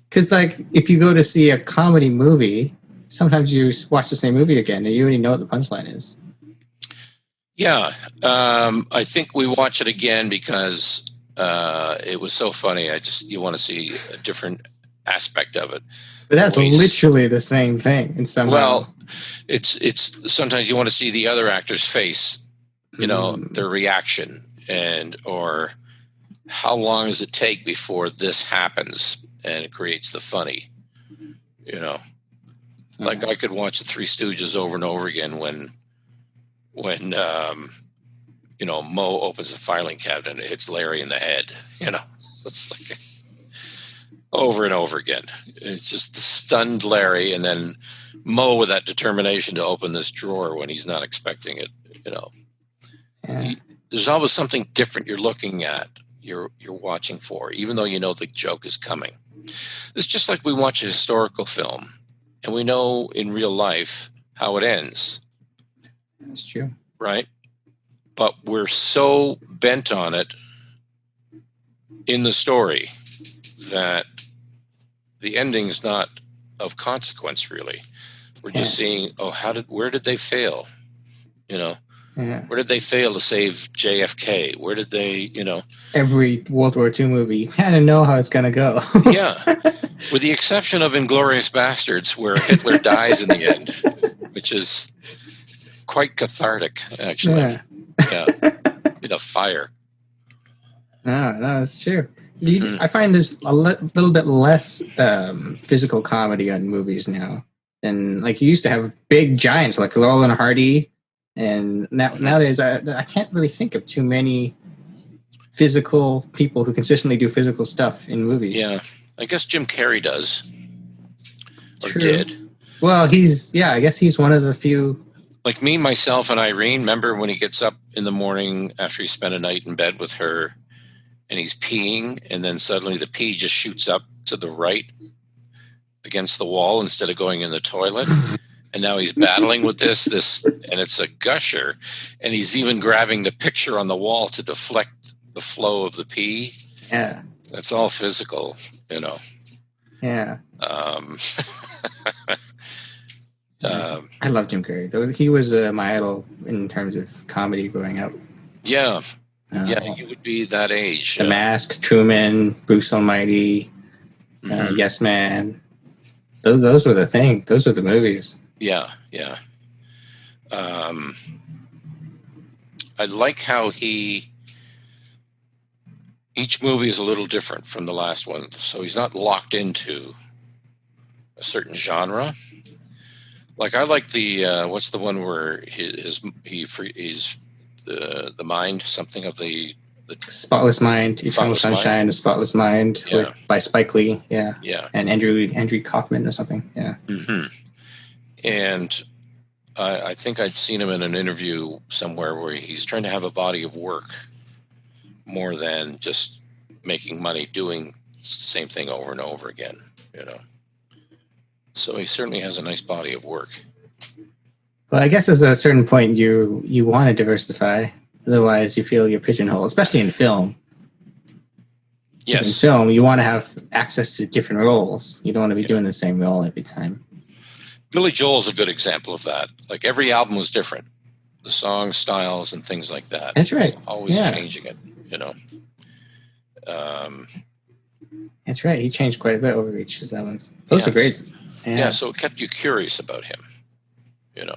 Because, like, if you go to see a comedy movie, sometimes you watch the same movie again and you already know what the punchline is. Yeah. I think we watch it again because it was so funny. You want to see a different aspect of it. But that's literally the same thing in some way. Well, it's sometimes you want to see the other actor's face, their reaction, or how long does it take before this happens and it creates the funny, Like I could watch the Three Stooges over and over again when Mo opens the filing cabinet and it hits Larry in the head, It's like over and over again. It's just the stunned Larry, and then Mo with that determination to open this drawer when he's not expecting it. There's always something different you're looking at, you're watching for, even though you know the joke is coming. It's just like we watch a historical film, and we know in real life how it ends. That's true, right? But we're so bent on it in the story that the ending's not of consequence, really. We're just seeing, where did they fail? Where did they fail to save JFK? Where did they, Every World War II movie, you kind of know how it's going to go. Yeah. With the exception of Inglourious Bastards, where Hitler dies in the end, which is quite cathartic, actually. Yeah. Fire. No, it's true. I find there's a little bit less physical comedy on movies now. And like you used to have big giants like Laurel and Hardy. And nowadays, I can't really think of too many physical people who consistently do physical stuff in movies. Yeah. I guess Jim Carrey does. Or True. did. Well, I guess he's one of the few. Like me, myself, and Irene, remember when he gets up in the morning after he spent a night in bed with her and he's peeing, and then suddenly the pee just shoots up to the right against the wall instead of going in the toilet. And now he's battling with this, and it's a gusher, and he's even grabbing the picture on the wall to deflect the flow of the pee. Yeah. That's all physical, Yeah. I love Jim Carrey, though. He was my idol in terms of comedy growing up. Yeah. You would be that age. The Mask, Truman, Bruce Almighty, Yes Man. Those were the thing. Those were the movies. Yeah. I like how each movie is a little different from the last one. So he's not locked into a certain genre. Like I like the, what's the one where he's the mind, something of the Spotless Mind, Eternal Sunshine, The Spotless Mind, by Spike Lee, and Andrew Kaufman or something, And I think I'd seen him in an interview somewhere where he's trying to have a body of work more than just making money doing the same thing over and over again, So he certainly has a nice body of work. Well, I guess at a certain point you want to diversify. Otherwise, you feel you're pigeonholed, especially in film. Yes. In film, you want to have access to different roles. You don't want to be doing the same role every time. Billy Joel's a good example of that. Like every album was different. The song styles and things like that. That's right. Always changing it, That's right. He changed quite a bit over each of his albums. Those are great. Yeah, so it kept you curious about him,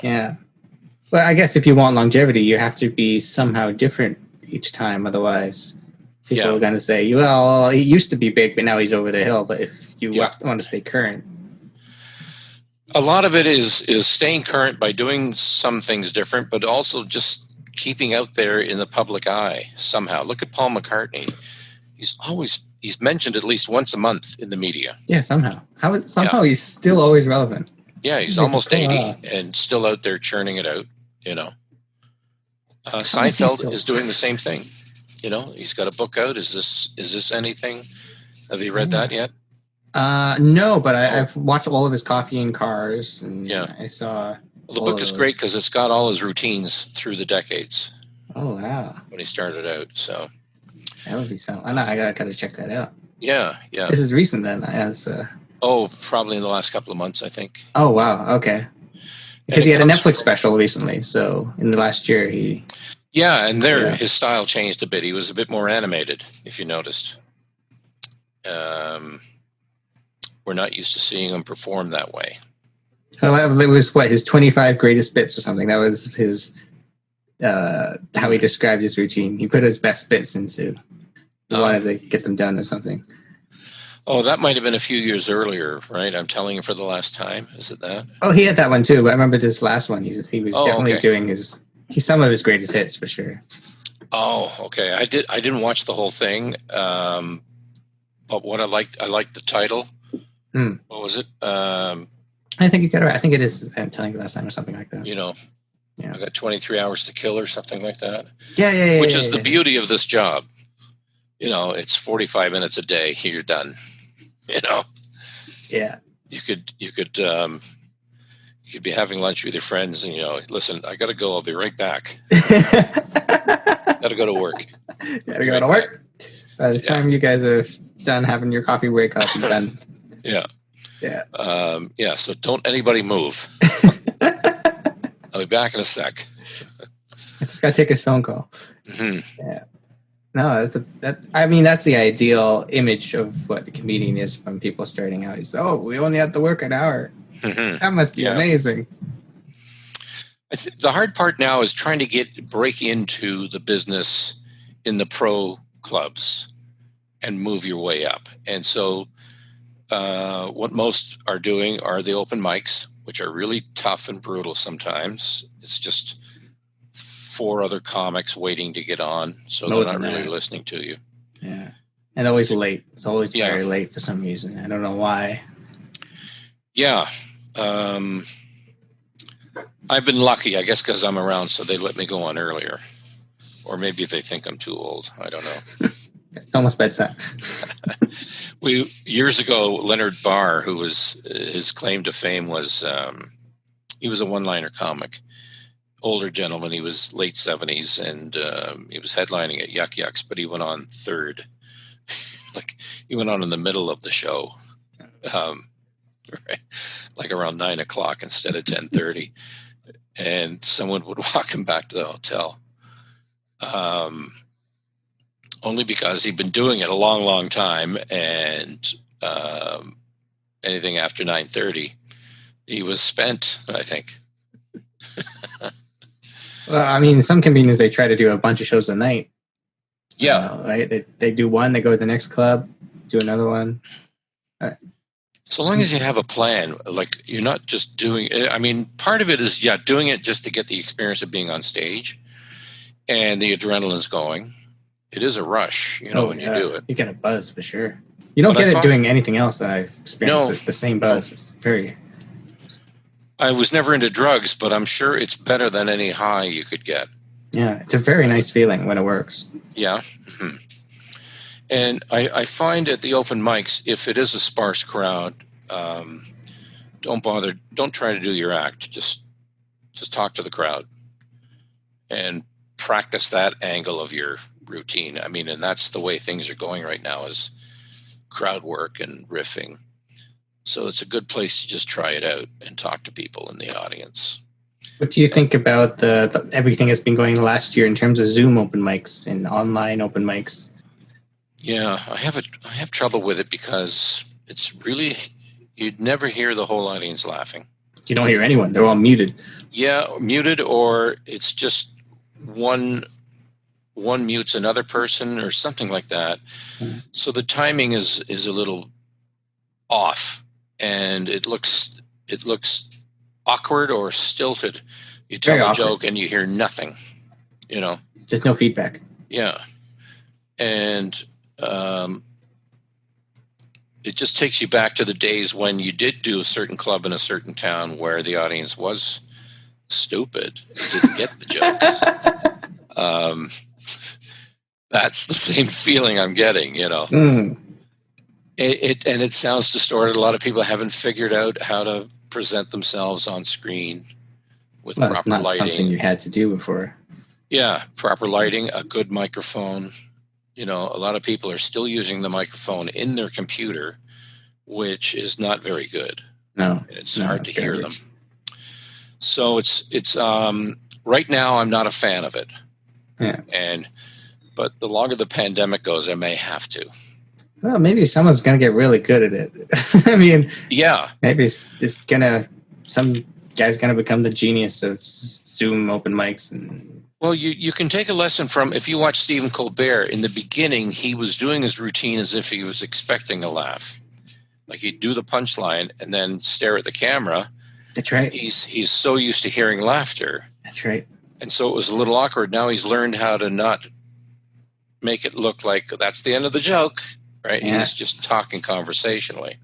Yeah. Well, I guess if you want longevity, you have to be somehow different each time. Otherwise, People are going to say, well, he used to be big, but now he's over the hill. But if you want to stay current. A lot of it is staying current by doing some things different, but also just keeping out there in the public eye somehow. Look at Paul McCartney. He's mentioned at least once a month in the media. Yeah, somehow. He's still always relevant. Yeah, he's almost 80 and still out there churning it out, Seinfeld is doing the same thing. He's got a book out. Is this anything? Have you read that yet? No, but I've watched all of his Coffee and Cars, and I saw. Well, the book is great because it's got all his routines through the decades. Oh wow! When he started out, so that would be something. I know I gotta check that out. Yeah. This is recent then, as. Probably in the last couple of months, I think. Oh wow! Okay. Because he had a Netflix special recently, so in the last year he. Yeah, and his style changed a bit. He was a bit more animated, if you noticed. We're not used to seeing him perform that way. Well, it was his 25 greatest bits or something. That was his how he described his routine. He put his best bits into. He wanted to get them done or something. Oh, that might have been a few years earlier, right? I'm telling you for the last time. Is it that? Oh, he had that one too. But I remember this last one. He was definitely doing some of his greatest hits for sure. Oh, okay. I didn't watch the whole thing, but what I liked the title. What was it? I think you got it right. I think it is. I'm telling you last time or something like that. I got 23 hours to kill or something like that. Yeah. Which is the beauty of this job. It's 45 minutes a day. You're done. Yeah. You could be having lunch with your friends and listen, I got to go. I'll be right back. Got to go to work. By the time you guys are done having your coffee, wake up and done. Yeah. Yeah. So don't anybody move. I'll be back in a sec. I just got to take his phone call. Mm-hmm. Yeah. No, that's the ideal image of what the comedian is from people starting out. He's, we only have to work an hour. Mm-hmm. That must be amazing. The hard part now is trying to break into the business in the pro clubs and move your way up. And so what most are doing are the open mics, which are really tough and brutal sometimes. It's just 4 other comics waiting to get on, so they're not really listening to you. Yeah. And always late. It's always very late for some reason. I don't know why. Yeah. I've been lucky, I guess, because I'm around, so they let me go on earlier. Or maybe they think I'm too old. I don't know. It's almost bedtime. Years ago, Leonard Barr, who was his claim to fame was he was a one-liner comic. Older gentleman, he was late 70s, and he was headlining at Yuck Yucks, but he went on third. He went on in the middle of the show, like around 9 o'clock instead of 10:30, and someone would walk him back to the hotel, only because he'd been doing it a long, long time, and anything after 9:30, he was spent, I think. Well, some comedians, they try to do a bunch of shows a night. Yeah. Right? They do one, they go to the next club, do another one. Right. So long as you have a plan, like you're not just doing it. Part of it is, doing it just to get the experience of being on stage and the adrenaline's going. It is a rush, when you do it. You get a buzz for sure. You don't get it doing anything else that I've experienced. The same buzz. It's very... I was never into drugs, but I'm sure it's better than any high you could get. Yeah, it's a very nice feeling when it works. Yeah. Mm-hmm. And I find at the open mics, if it is a sparse crowd, don't bother. Don't try to do your act. Just talk to the crowd and practice that angle of your routine. And that's the way things are going right now, is crowd work and riffing. So it's a good place to just try it out and talk to people in the audience. What do you think about the everything that's been going last year in terms of Zoom open mics and online open mics? Yeah, I have trouble with it because it's really, you'd never hear the whole audience laughing. You don't hear anyone. They're all muted. Yeah, muted, or it's just one one mutes another person or something like that. So the timing is a little off, and it looks awkward or stilted. You tell a joke and you hear nothing, Just no feedback. Yeah. And it just takes you back to the days when you did do a certain club in a certain town where the audience was stupid, didn't get the jokes. That's the same feeling I'm getting, It sounds distorted. A lot of people haven't figured out how to present themselves on screen with proper it's not lighting. Something you had to do before. Yeah, proper lighting, a good microphone. A lot of people are still using the microphone in their computer, which is not very good. No, it's hard to hear them. So it's right now I'm not a fan of it. Yeah. But the longer the pandemic goes, I may have to. Well, maybe someone's going to get really good at it. I mean, yeah, maybe some guy's going to become the genius of Zoom open mics. Well, you can take a lesson from, if you watch Stephen Colbert, in the beginning, he was doing his routine as if he was expecting a laugh. Like he'd do the punchline and then stare at the camera. That's right. He's so used to hearing laughter. That's right. And so it was a little awkward. Now he's learned how to not make it look like that's the end of the joke, right? Yeah. He's just talking conversationally.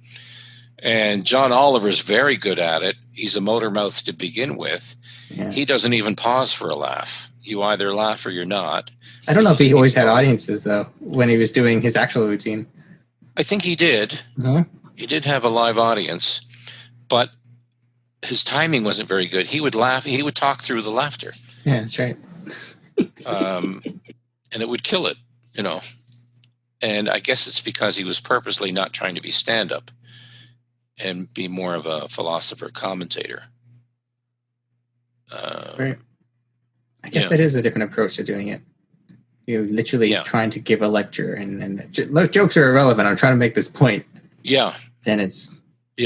And John Oliver's very good at it. He's a motor mouth to begin with. Yeah. He doesn't even pause for a laugh. You either laugh or you're not. I don't know if he always had audiences, though, when he was doing his actual routine. I think he did. Uh-huh. He did have a live audience, but his timing wasn't very good. He would laugh. He would talk through the laughter. Yeah, that's right. And it would kill it, And I guess it's because he was purposely not trying to be stand-up and be more of a philosopher commentator. Right. I guess that is a different approach to doing it. You're literally trying to give a lecture, and jokes are irrelevant. I'm trying to make this point. Yeah. Then it's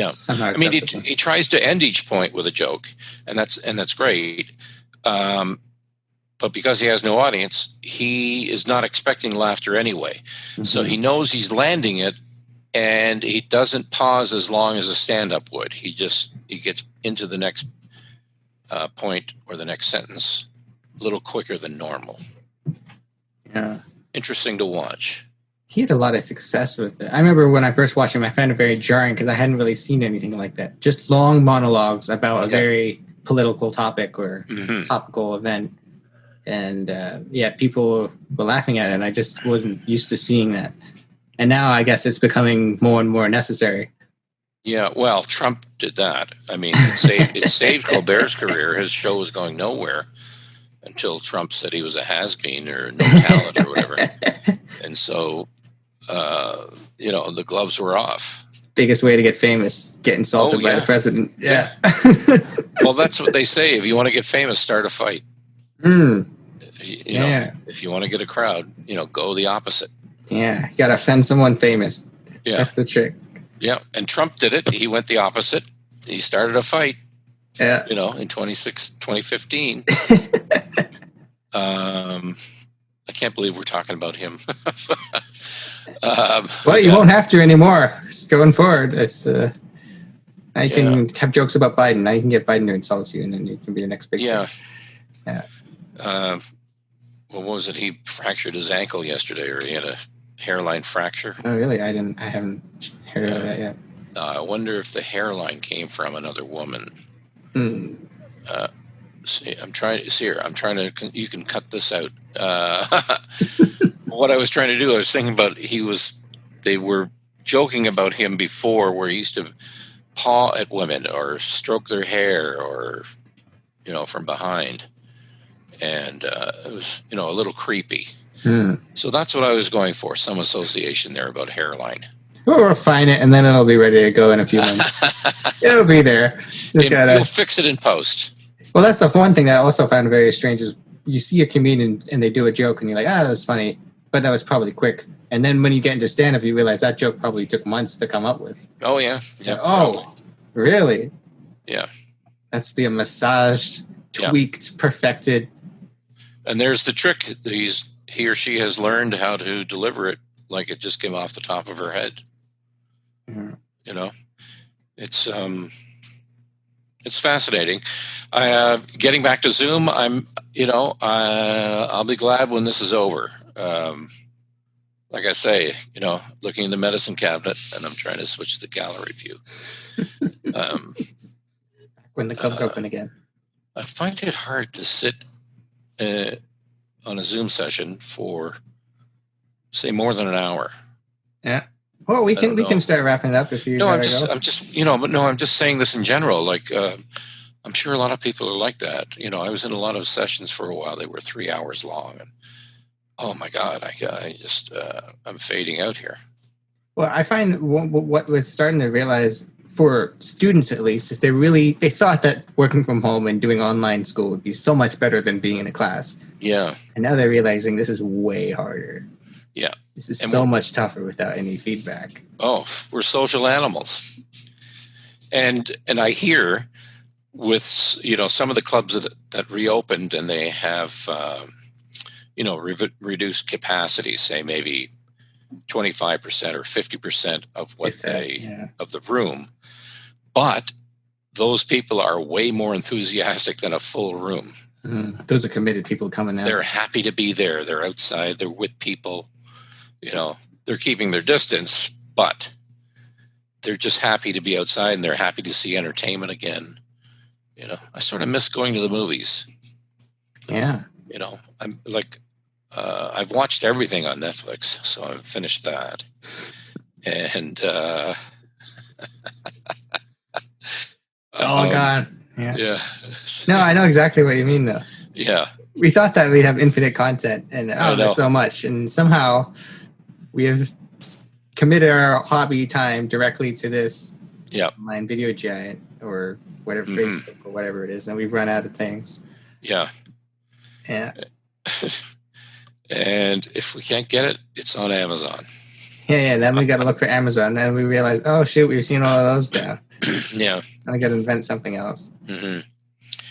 somehow acceptable. He tries to end each point with a joke, and that's great. But because he has no audience, he is not expecting laughter anyway. Mm-hmm. So he knows he's landing it, and he doesn't pause as long as a stand-up would. He gets into the next point or the next sentence a little quicker than normal. Yeah. Interesting to watch. He had a lot of success with it. I remember when I first watched him, I found it very jarring because I hadn't really seen anything like that. Just long monologues about a very political topic or topical event. And people were laughing at it, and I just wasn't used to seeing that. And now I guess it's becoming more and more necessary. Yeah, well, Trump did that. I mean, it saved Colbert's career. His show was going nowhere until Trump said he was a has-been or no talent or whatever. And so, the gloves were off. Biggest way to get famous, get insulted by the president. Yeah. Well, that's what they say. If you want to get famous, start a fight. If you want to get a crowd, go the opposite. Yeah, you got to offend someone famous. Yeah. That's the trick. Yeah, and Trump did it. He went the opposite. He started a fight. Yeah. In 2015. I can't believe we're talking about him. You won't have to anymore. Just going forward. It's I can have jokes about Biden. Now you can get Biden to insult you, and then you can be the next big thing. Yeah. What was it? He fractured his ankle yesterday, or he had a hairline fracture. Oh, really? I haven't heard of that yet. I wonder if the hairline came from another woman. I'm trying to. You can cut this out. What I was trying to do, I was thinking about. They were joking about him before, where he used to paw at women or stroke their hair, or from behind, and it was a little creepy. So that's what I was going for. Some association there about hairline. We'll refine it, and then it'll be ready to go in a few months. It'll be there. You'll fix it in post. Well, that's the one thing that I also found very strange is you see a comedian and they do a joke, and you're like, that was funny, but that was probably quick. And then when you get into stand-up, you realize that joke probably took months to come up with. Oh, yeah. Oh, really? Yeah. That's being massaged, tweaked, perfected. And there's the trick. he or she has learned how to deliver it like it just came off the top of her head. Mm-hmm. You know, it's fascinating. Getting back to Zoom, I'll be glad when this is over. Like I say, looking in the medicine cabinet, and I'm trying to switch the gallery view. When the club's open again. I find it hard to sit on a Zoom session for, say, more than an hour. Yeah. Well, we can start wrapping it up if you. I'm just saying this in general. Like, I'm sure a lot of people are like that. I was in a lot of sessions for a while. They were 3 hours long, and oh my God, I'm fading out here. Well, I find what we're starting to realize, for students at least, is they thought that working from home and doing online school would be so much better than being in a class. Yeah. And now they're realizing this is way harder. Yeah. This is so much tougher without any feedback. Oh, we're social animals. And I hear with, some of the clubs that reopened and they have, reduced capacity, say maybe 25% or 50% of of the room. But those people are way more enthusiastic than a full room. Those are committed people coming out. They're happy to be there. They're outside. They're with people. They're keeping their distance, but they're just happy to be outside and they're happy to see entertainment again. I sort of miss going to the movies. Yeah. I'm like, I've watched everything on Netflix, so I've finished that. And all gone. Yeah. Yeah. No, I know exactly what you mean, though. Yeah. We thought that we'd have infinite content, and there's so much, and somehow we have committed our hobby time directly to this online video giant or whatever, Facebook or whatever it is, and we've run out of things. Yeah. Yeah. And if we can't get it, it's on Amazon. Yeah. Then we got to look for Amazon, and we realize, oh shoot, we've seen all of those now. Yeah. I got to invent something else. Mm-hmm.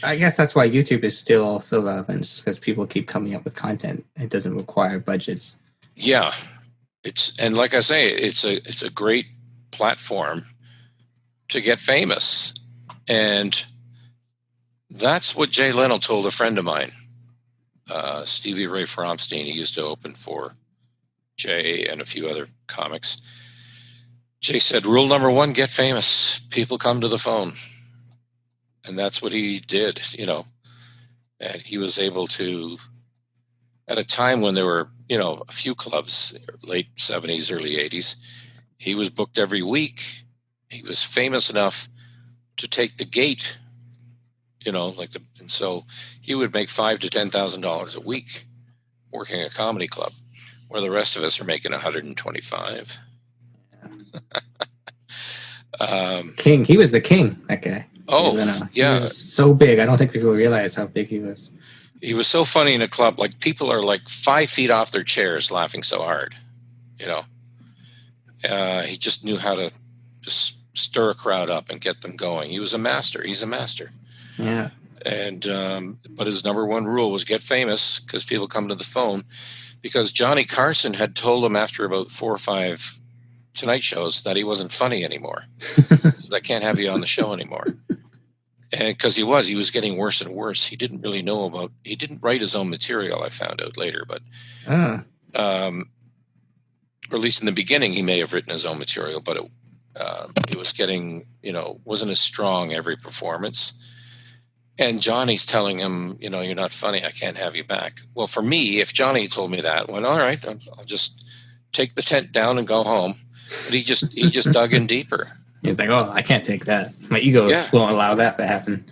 I guess that's why YouTube is still so relevant, because people keep coming up with content. It doesn't require budgets. Yeah, and like I say, it's a great platform to get famous, and that's what Jay Leno told a friend of mine, Stevie Ray Fromstein. He used to open for Jay and a few other comics. Jay said, rule number one, get famous. People come to the phone. And that's what he did, and he was able to, at a time when there were, a few clubs, late 70s, early 80s, he was booked every week. He was famous enough to take the gate, and so he would make $5,000 to $10,000 a week working a comedy club, where the rest of us are making $125. King, he was the king, that guy. Oh, he was so big. I don't think people realize how big he was. He was so funny in a club. Like, people are like 5 feet off their chairs laughing so hard. He just knew how to just stir a crowd up and get them going. He was a master. He's a master. Yeah. And but his number one rule was get famous, because people come to the phone. Because Johnny Carson had told him after about 4 or 5 Tonight shows that he wasn't funny anymore. Says, I can't have you on the show anymore. And because he was getting worse and worse. He didn't really he didn't write his own material, I found out later, but or at least in the beginning, he may have written his own material, but it was getting, wasn't as strong every performance. And Johnny's telling him, you're not funny. I can't have you back. Well, for me, if Johnny told me that, all right, I'll just take the tent down and go home. But he just dug in deeper. He's like, oh, I can't take that. My ego won't allow that to happen.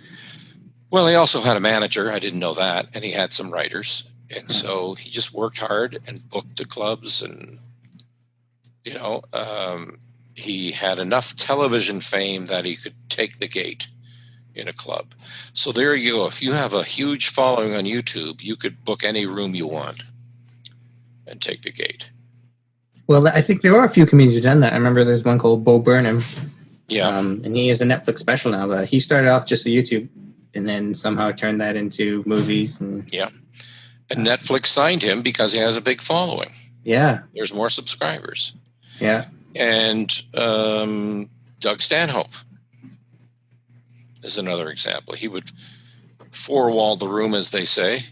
Well, he also had a manager. I didn't know that. And he had some writers. And so he just worked hard and booked the clubs. And, he had enough television fame that he could take the gate in a club. So there you go. If you have a huge following on YouTube, you could book any room you want and take the gate. Well, I think there are a few comedians who've done that. I remember there's one called Bo Burnham. Yeah. And he has a Netflix special now, but he started off just a YouTube and then somehow turned that into movies. And yeah. And Netflix signed him because he has a big following. Yeah. There's more subscribers. Yeah. And Doug Stanhope is another example. He would four-wall the room, as they say.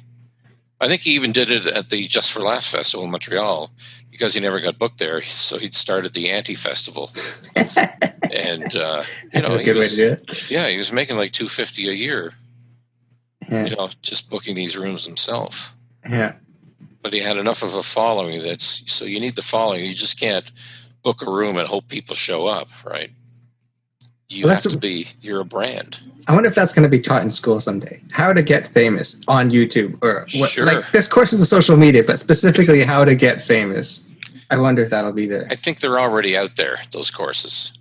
I think he even did it at the Just for Laughs Festival in Montreal because he never got booked there. So he'd started the Anti-Festival. And, That's a good way to do it. Yeah, he was making like $250 a year, just booking these rooms himself. Yeah. But he had enough of a following so you need the following. You just can't book a room and hope people show up, right? You're a brand. I wonder if that's going to be taught in school someday. How to get famous on YouTube or what? Sure. Like this course is social media, but specifically how to get famous. I wonder if that'll be there. I think they're already out there, those courses.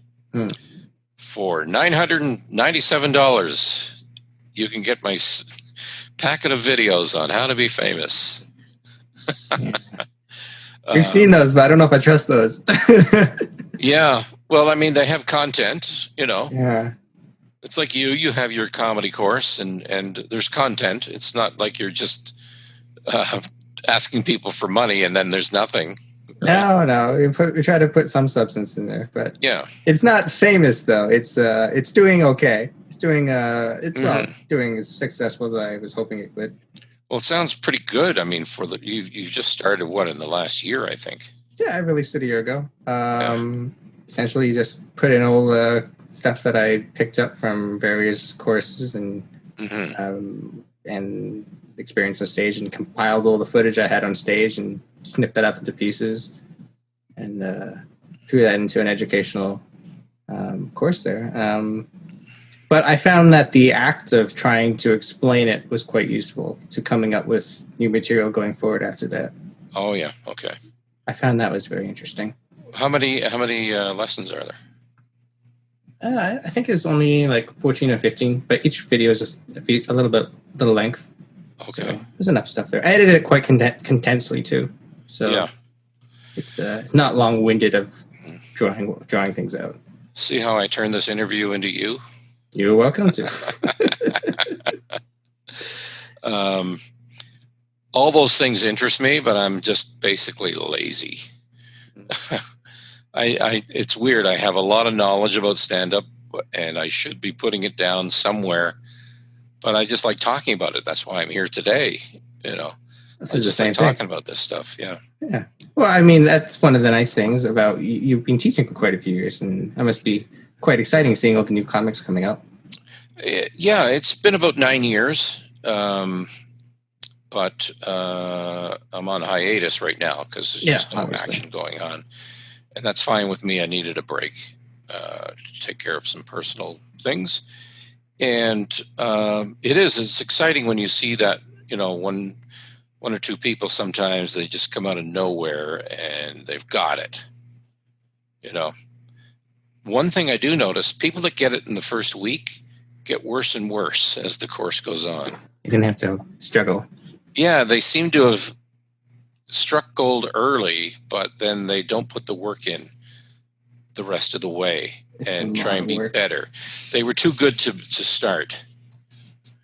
For $997, you can get my packet of videos on how to be famous. We've seen those, but I don't know if I trust those. Yeah. Well, I mean, they have content, Yeah. It's like you have your comedy course and there's content. It's not like you're just asking people for money and then there's nothing. Right? No. We try to put some substance in there, but yeah, it's not famous though. It's doing okay. It's doing it's doing as successful as I was hoping it would. Well, it sounds pretty good. I mean, you just started in the last year, I think. Yeah, I released it a year ago. Essentially, you just put in all the stuff that I picked up from various courses and experience on stage, and compiled all the footage I had on stage and snipped that up into pieces, and threw that into an educational course there. But I found that the act of trying to explain it was quite useful to coming up with new material going forward after that. Oh yeah, okay. I found that was very interesting. How many lessons are there? I think it's only like 14 or 15, but each video is just a little length. Okay. So there's enough stuff there. I edited it quite condensely too. So yeah. It's not long-winded of drawing things out. See how I turned this interview into you? You're welcome to. All those things interest me, but I'm just basically lazy. It's weird. I have a lot of knowledge about stand-up, and I should be putting it down somewhere, but I just like talking about it. That's why I'm here today. That's the same thing. Talking about this stuff. Yeah. Yeah. Well, I mean, that's one of the nice things about you've been teaching for quite a few years, and that must be quite exciting seeing all the new comics coming out. Yeah, it's been about 9 years, but I'm on hiatus right now because there's just no action going on. And that's fine with me. I needed a break to take care of some personal things. And it's exciting when you see that, one or two people, sometimes they just come out of nowhere and they've got it. One thing I do notice, people that get it in the first week get worse and worse as the course goes on. You didn't have to struggle. Yeah, they seem to have struck gold early, but then they don't put the work in the rest of the way and try and be better. They were too good to start.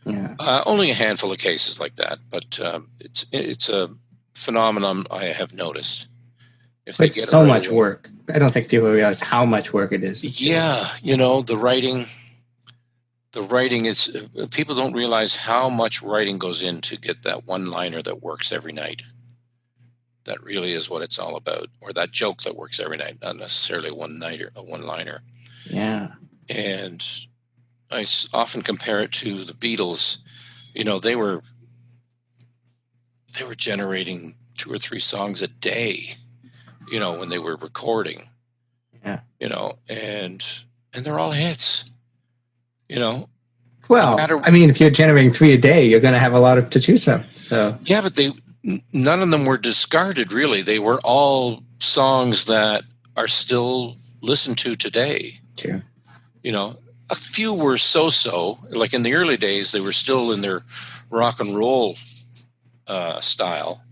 Yeah. Only a handful of cases like that, but it's a phenomenon I have noticed. It's so much work. I don't think people realize how much work it is. Yeah, the writing. The writing is people don't realize how much writing goes in to get that one-liner that works every night. That really is what it's all about, or that joke that works every night, not necessarily a one-liner. Yeah. And I often compare it to the Beatles. They were generating 2 or 3 songs a day, when they were recording. Yeah. And they're all hits. Well, I mean, if you're generating 3 a day, you're going to have a lot to choose from. So yeah, but none of them were discarded. Really, they were all songs that are still listened to today. True. A few were so-so. Like in the early days, they were still in their rock and roll style,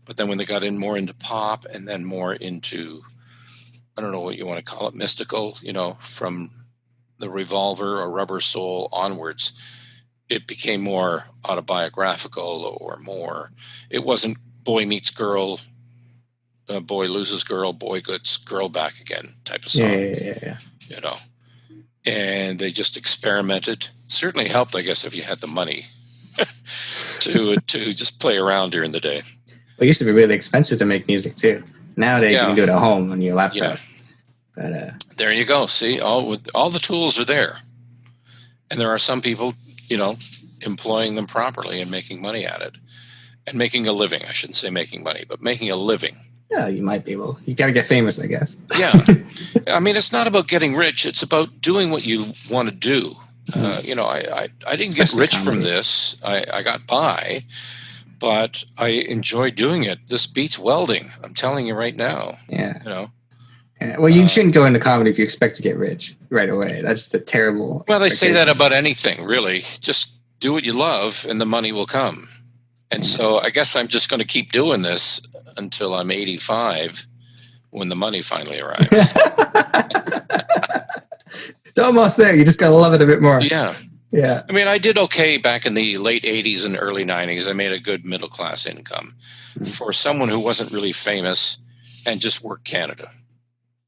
but then when they got more into pop and then more into, I don't know what you want to call it, mystical, from the Revolver or Rubber Soul onwards, it became more autobiographical or more. It wasn't boy meets girl, boy loses girl, boy gets girl back again type of song. Yeah. You know, and they just experimented. Certainly helped, I guess, if you had the money to just play around during the day. Well, it used to be really expensive to make music too. Nowadays, you can do it at home on your laptop. Yeah. But there you go. See, all the tools are there, and there are some people, you know, employing them properly and making money at it, and making a living. I shouldn't say making money, but making a living. Yeah, you might be able. You got to get famous, I guess. Yeah, I mean, it's not about getting rich. It's about doing what you want to do. You know, I didn't get rich from this. I got by, but I enjoy doing it. This beats welding. I'm telling you right now. Yeah. You know. Yeah. Well, you shouldn't go into comedy if you expect to get rich right away. That's just a terrible. Well, they say that about anything, really. Just do what you love, and the money will come. And so I guess I'm just going to keep doing this until I'm 85, when the money finally arrives. It's almost there. You just got to love it a bit more. Yeah. Yeah. I mean, I did okay back in the late 80s and early 90s. I made a good middle-class income for someone who wasn't really famous and just worked Canada.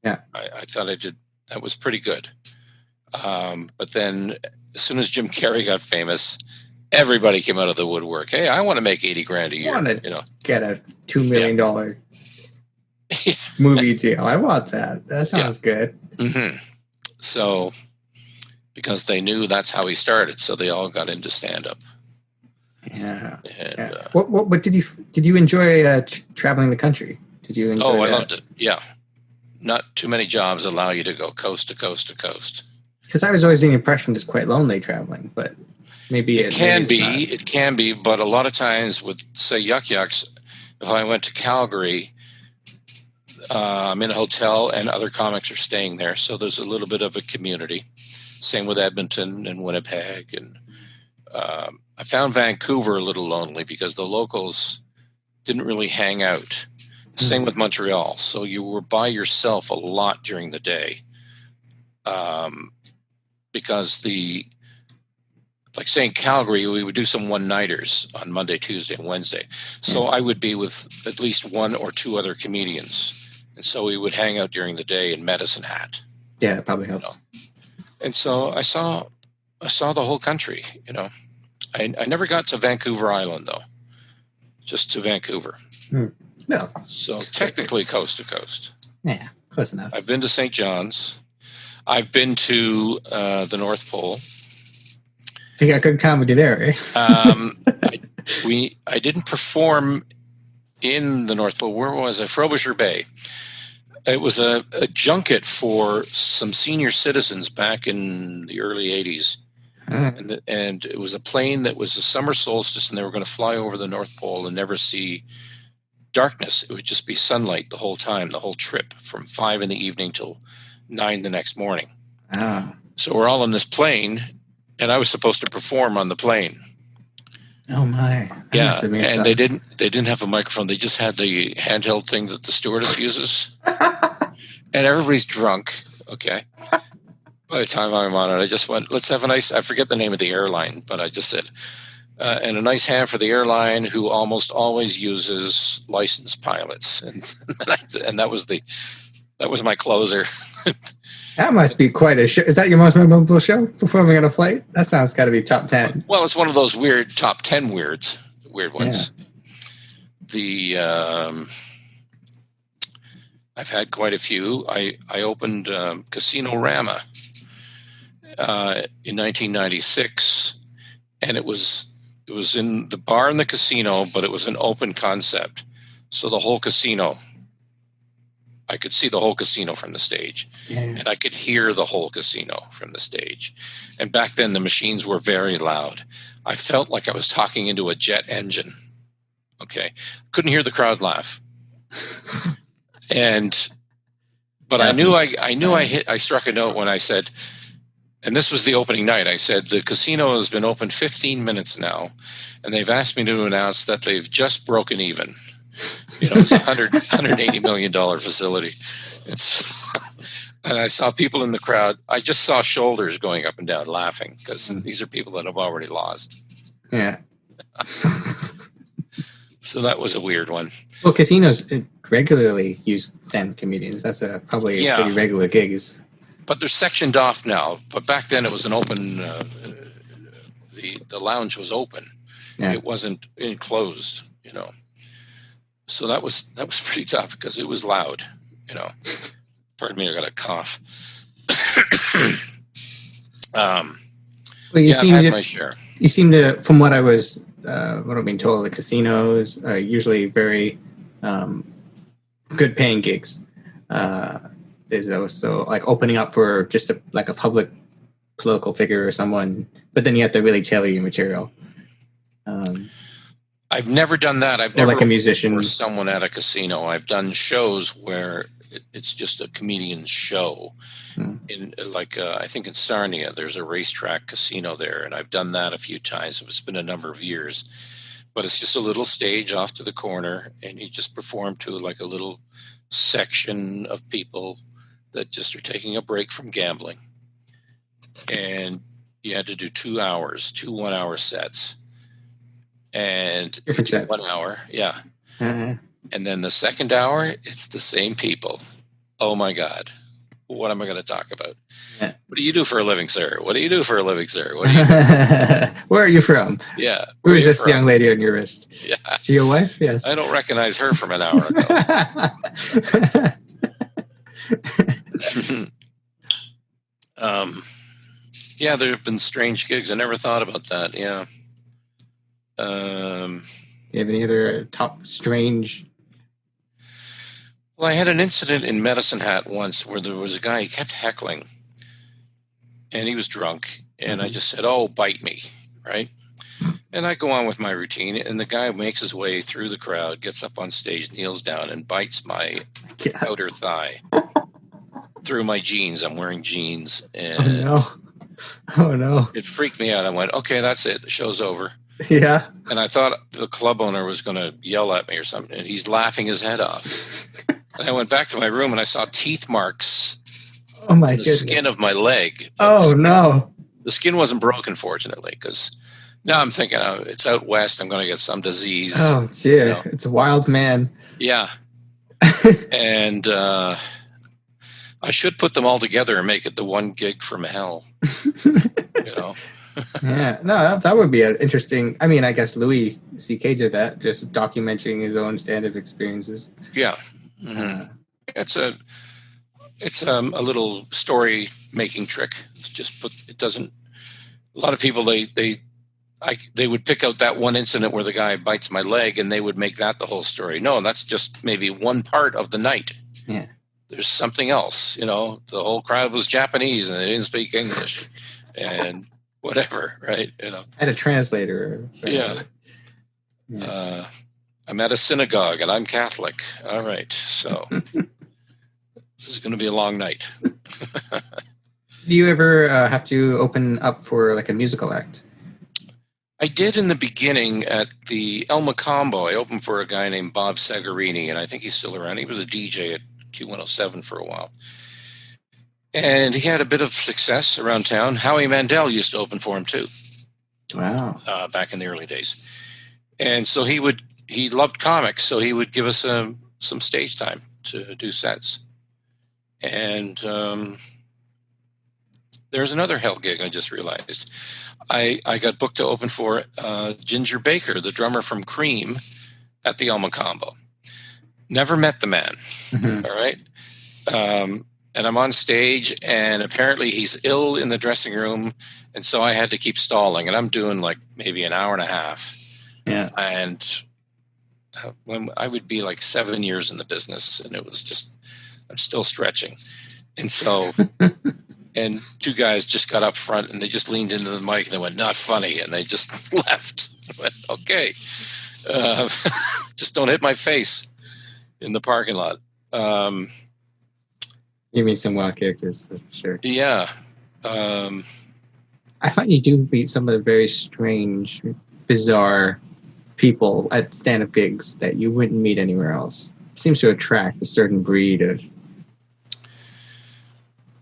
Yeah. I thought I did. That was pretty good. But then as soon as Jim Carrey got famous, everybody came out of the woodwork. Hey, I want to make $80,000 a year. I want to get a $2 million movie deal. I want that. That sounds good. Mm-hmm. So, because they knew that's how he started, so they all got into stand-up. Yeah. And, what did you enjoy traveling the country? Did you enjoy? Oh, I loved it. Yeah. Not too many jobs allow you to go coast to coast to coast. Because I was always the impression it's quite lonely traveling, but maybe it can be. It can be, but a lot of times with, say, Yuck Yucks, if I went to Calgary, I'm in a hotel and other comics are staying there, so there's a little bit of a community. Same with Edmonton and Winnipeg, and I found Vancouver a little lonely because the locals didn't really hang out. Same with Montreal. So you were by yourself a lot during the day, because like saying Calgary, we would do some one-nighters on Monday, Tuesday, and Wednesday. So I would be with at least one or two other comedians. And so we would hang out during the day in Medicine Hat. Yeah, it probably helps. You know? And so I saw the whole country, you know. I never got to Vancouver Island, though. Just to Vancouver. No. So technically coast to coast. Yeah, close enough. I've been to St. John's. I've been to the North Pole. You got good comedy there, eh? I didn't perform in the North Pole. Where was I? Frobisher Bay. It was a junket for some senior citizens back in the early 80s. And it was a plane that was a summer solstice, and they were going to fly over the North Pole and never see darkness. It would just be sunlight the whole time, the whole trip, from 5 in the evening till 9 the next morning. So we're all in this plane, and I was supposed to perform on the plane. Oh my! Yeah, and they didn't have a microphone. They just had the handheld thing that the stewardess uses, and everybody's drunk. Okay. By the time I'm on it, I just went, let's have a nice, I forget the name of the airline, but I just said, and a nice hand for the airline who almost always uses licensed pilots. And that was my closer. That must be quite a show. Is that your most memorable show, performing on a flight? That sounds got to be top 10. Well, it's one of those weird top 10 weird ones. Yeah. I've had quite a few. I opened Casino Rama in 1996, and it was in the bar in the casino, but it was an open concept. So the whole casino, I could see the whole casino from the stage, and I could hear the whole casino from the stage. And back then, the machines were very loud. I felt like I was talking into a jet engine. Okay, couldn't hear the crowd laugh. But I knew I struck a note when I said, and this was the opening night. I said, the casino has been open 15 minutes now, and they've asked me to announce that they've just broken even. You know, it's $180 million facility. And I saw people in the crowd. I just saw shoulders going up and down laughing because these are people that have already lost. Yeah. So that was a weird one. Well, casinos regularly use stand-up comedians. That's probably a pretty regular gig. But they're sectioned off now. But back then it was an open, the lounge was open. Yeah. It wasn't enclosed, you know. So that was pretty tough because it was loud, you know. Pardon me, I got a cough. Well, I've had my share. You seem to, from what I've been told, the casinos are usually very good paying gigs. There's also like opening up for just a public political figure or someone, but then you have to really tailor your material. I've never done that. I've never like a musician or someone at a casino. I've done shows where it's just a comedian's show. In I think in Sarnia, there's a racetrack casino there, and I've done that a few times. It's been a number of years, but it's just a little stage off to the corner, and you just perform to like a little section of people that just are taking a break from gambling, and you had to do 2 hours, 2 1-hour sets, and different sets. 1 hour, yeah. Mm-hmm. And then the second hour, it's the same people. Oh my God. What am I going to talk about? Yeah. What do you do for a living, sir? What do you do for a living, sir? What do you do? Where are you from? Yeah. Who is this young lady on your wrist? Yeah. Is she your wife? Yes. I don't recognize her from an hour ago. Yeah, there have been strange gigs. I never thought about that. Yeah. You have any other top strange? Well, I had an incident in Medicine Hat once where there was a guy, he kept heckling, and he was drunk, and I just said, "Oh, bite me," right? And I go on with my routine, and the guy makes his way through the crowd, gets up on stage, kneels down, and bites my outer thigh through my jeans. I'm wearing jeans, and oh no! It freaked me out. I went, "Okay, that's it. The show's over." Yeah. And I thought the club owner was going to yell at me or something, and he's laughing his head off. And I went back to my room, and I saw teeth marks on the skin of my leg. Oh, no. The skin wasn't broken, fortunately, because now I'm thinking, it's out west. I'm going to get some disease. Oh, dear. You know? It's a wild man. Yeah. And I should put them all together and make it the one gig from hell. You know? Yeah, no, that would be an interesting. I mean, I guess Louis C.K. did that, just documenting his own stand-up experiences. Yeah, mm-hmm. It's a little story making trick. Just it doesn't. A lot of people they would pick out that one incident where the guy bites my leg, and they would make that the whole story. No, that's just maybe one part of the night. Yeah, there's something else. You know, the whole crowd was Japanese and they didn't speak English, and whatever, right? You know, I had a translator. Yeah. I'm at a synagogue and I'm Catholic. All right, so this is going to be a long night. Do you ever have to open up for like a musical act? I did in the beginning at the El Macombo. I opened for a guy named Bob Segarini, and I think he's still around. He was a DJ at Q107 for a while. And he had a bit of success around town. Howie Mandel used to open for him too. Wow. Back in the early days. And so he loved comics, so he would give us some stage time to do sets. And there's another hell gig I just realized. I got booked to open for Ginger Baker, the drummer from Cream, at the El Macombo. Never met the man. Mm-hmm. All right. And I'm on stage, and apparently he's ill in the dressing room, and so I had to keep stalling. And I'm doing like maybe an hour and a half. Yeah. And when I would be like 7 years in the business, and it was just, I'm still stretching. And so, and two guys just got up front, and they just leaned into the mic, and they went, "Not funny," and they just left. I went, "Okay, just don't hit my face in the parking lot." You mean some wild characters, for sure. Yeah. I find you do meet some of the very strange, bizarre people at stand-up gigs that you wouldn't meet anywhere else. It seems to attract a certain breed of...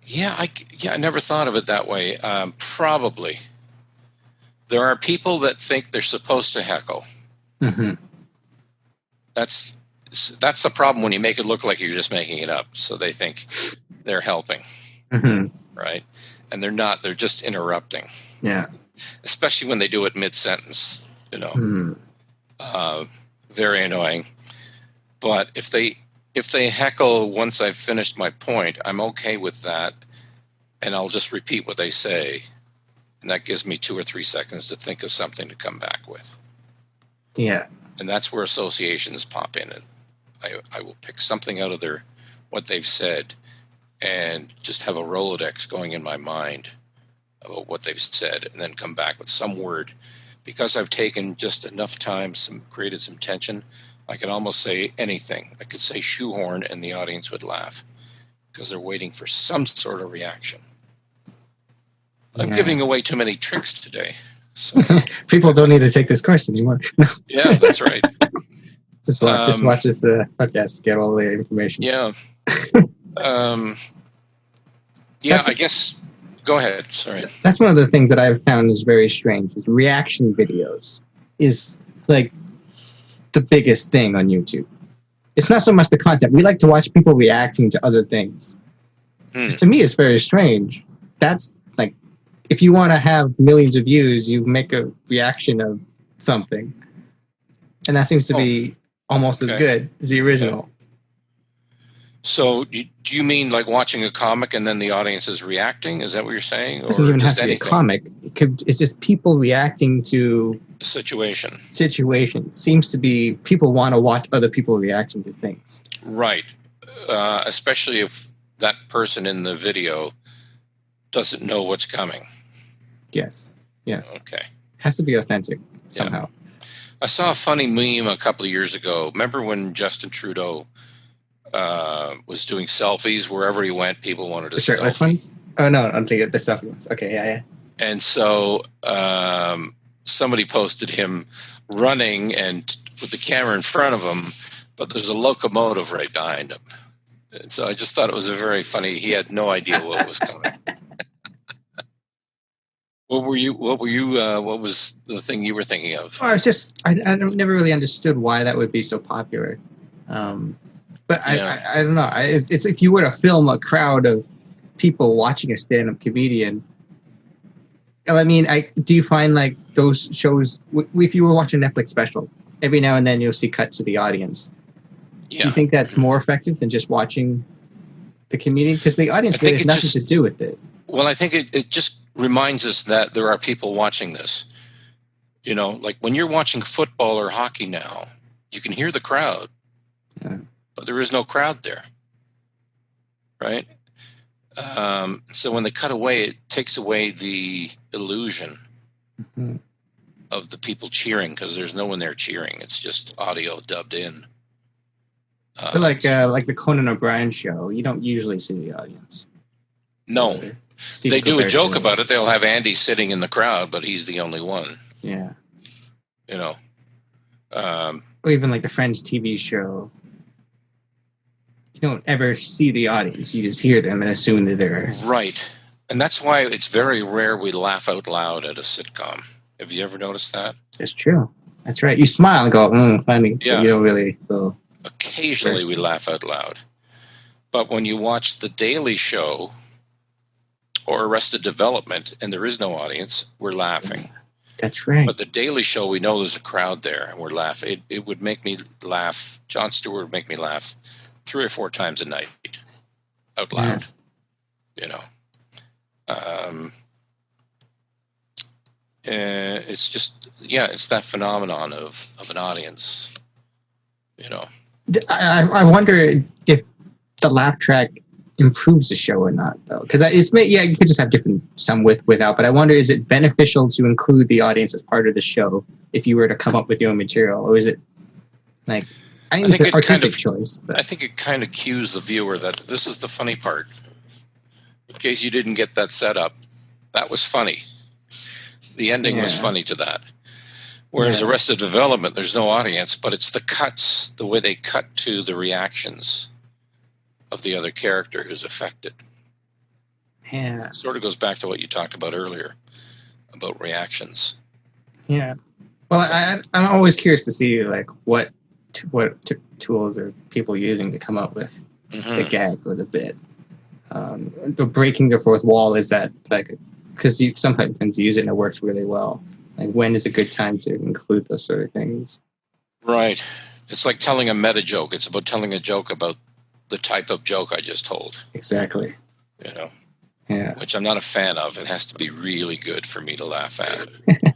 I never thought of it that way. Probably. There are people that think they're supposed to heckle. Mm-hmm. That's the problem when you make it look like you're just making it up. So they think they're helping, right? And they're not. They're just interrupting. Yeah. Especially when they do it mid-sentence, very annoying. But if they heckle once I've finished my point, I'm okay with that, and I'll just repeat what they say, and that gives me 2 or 3 seconds to think of something to come back with. Yeah. And that's where associations pop in. And I will pick something out of what they've said and just have a Rolodex going in my mind about what they've said, and then come back with some word. Because I've taken just enough time, created some tension, I could almost say anything. I could say shoehorn and the audience would laugh because they're waiting for some sort of reaction. I'm giving away too many tricks today. So. People don't need to take this course anymore. Yeah, that's right. Just watch this podcast, get all the information. Yeah. I guess. Go ahead. Sorry. That's one of the things that I've found is very strange. Is reaction videos is like the biggest thing on YouTube. It's not so much the content. We like to watch people reacting to other things. To me, it's very strange. That's like, if you want to have millions of views, you make a reaction of something. And that seems to be almost as good as the original. So do you mean like watching a comic and then the audience is reacting? Is that what you're saying? It doesn't even have to be a comic. It's just people reacting to a situation. Seems to be people want to watch other people reacting to things. Right. Especially if that person in the video doesn't know what's coming. Yes. Okay. Has to be authentic somehow. I saw a funny meme a couple of years ago. Remember when Justin Trudeau was doing selfies wherever he went? People wanted to selfie. Ones? Oh no, I'm thinking the selfie ones. Okay, yeah. And so somebody posted him running and with the camera in front of him, but there's a locomotive right behind him. And so I just thought it was a very funny. He had no idea what was coming. What was the thing you were thinking of? Oh, I never really understood why that would be so popular. But I don't know. It's if you were to film a crowd of people watching a stand-up comedian. I mean, do you find like those shows? If you were watching a Netflix special, every now and then you'll see cuts to the audience. Yeah. Do you think that's more effective than just watching the comedian? Because the audience really has nothing to do with it. Well, I think it just reminds us that there are people watching this. Like when you're watching football or hockey now, you can hear the crowd, but there is no crowd there, right? So when they cut away, it takes away the illusion of the people cheering because there's no one there cheering. It's just audio dubbed in. But like the Conan O'Brien show, you don't usually see the audience. No. They do a joke about it. They'll have Andy sitting in the crowd, but he's the only one. Yeah. Or even like the Friends TV show. You don't ever see the audience. You just hear them and assume that they're... Right. And that's why it's very rare we laugh out loud at a sitcom. Have you ever noticed that? It's true. That's right. You smile and go, funny. Yeah. You don't really feel... Occasionally we laugh out loud. But when you watch The Daily Show or Arrested Development and there is no audience, we're laughing. That's right. But The Daily Show, we know there's a crowd there and we're laughing. It would make me laugh. Jon Stewart would make me laugh 3 or 4 times a night out loud. It's just, it's that phenomenon of an audience, I wonder if the laugh track improves the show or not, though. Because you could just have some without, but I wonder, is it beneficial to include the audience as part of the show if you were to come up with your own material? Or is it like, I think it's an artistic choice. But. I think it kind of cues the viewer that this is the funny part. In case you didn't get that set up, that was funny. The ending was funny to that. Whereas Arrested Development, there's no audience, but it's the cuts, the way they cut to the reactions of the other character who's affected. Yeah. It sort of goes back to what you talked about earlier about reactions. Yeah. Well, I'm always curious to see like what tools are people using to come up with the gag or the bit. The breaking the fourth wall, is that like, because you sometimes use it and it works really well. Like, when is a good time to include those sort of things? Right. It's like telling a meta joke. It's about telling a joke about the type of joke I just told. Exactly. You know. Yeah. Which I'm not a fan of. It has to be really good for me to laugh at it.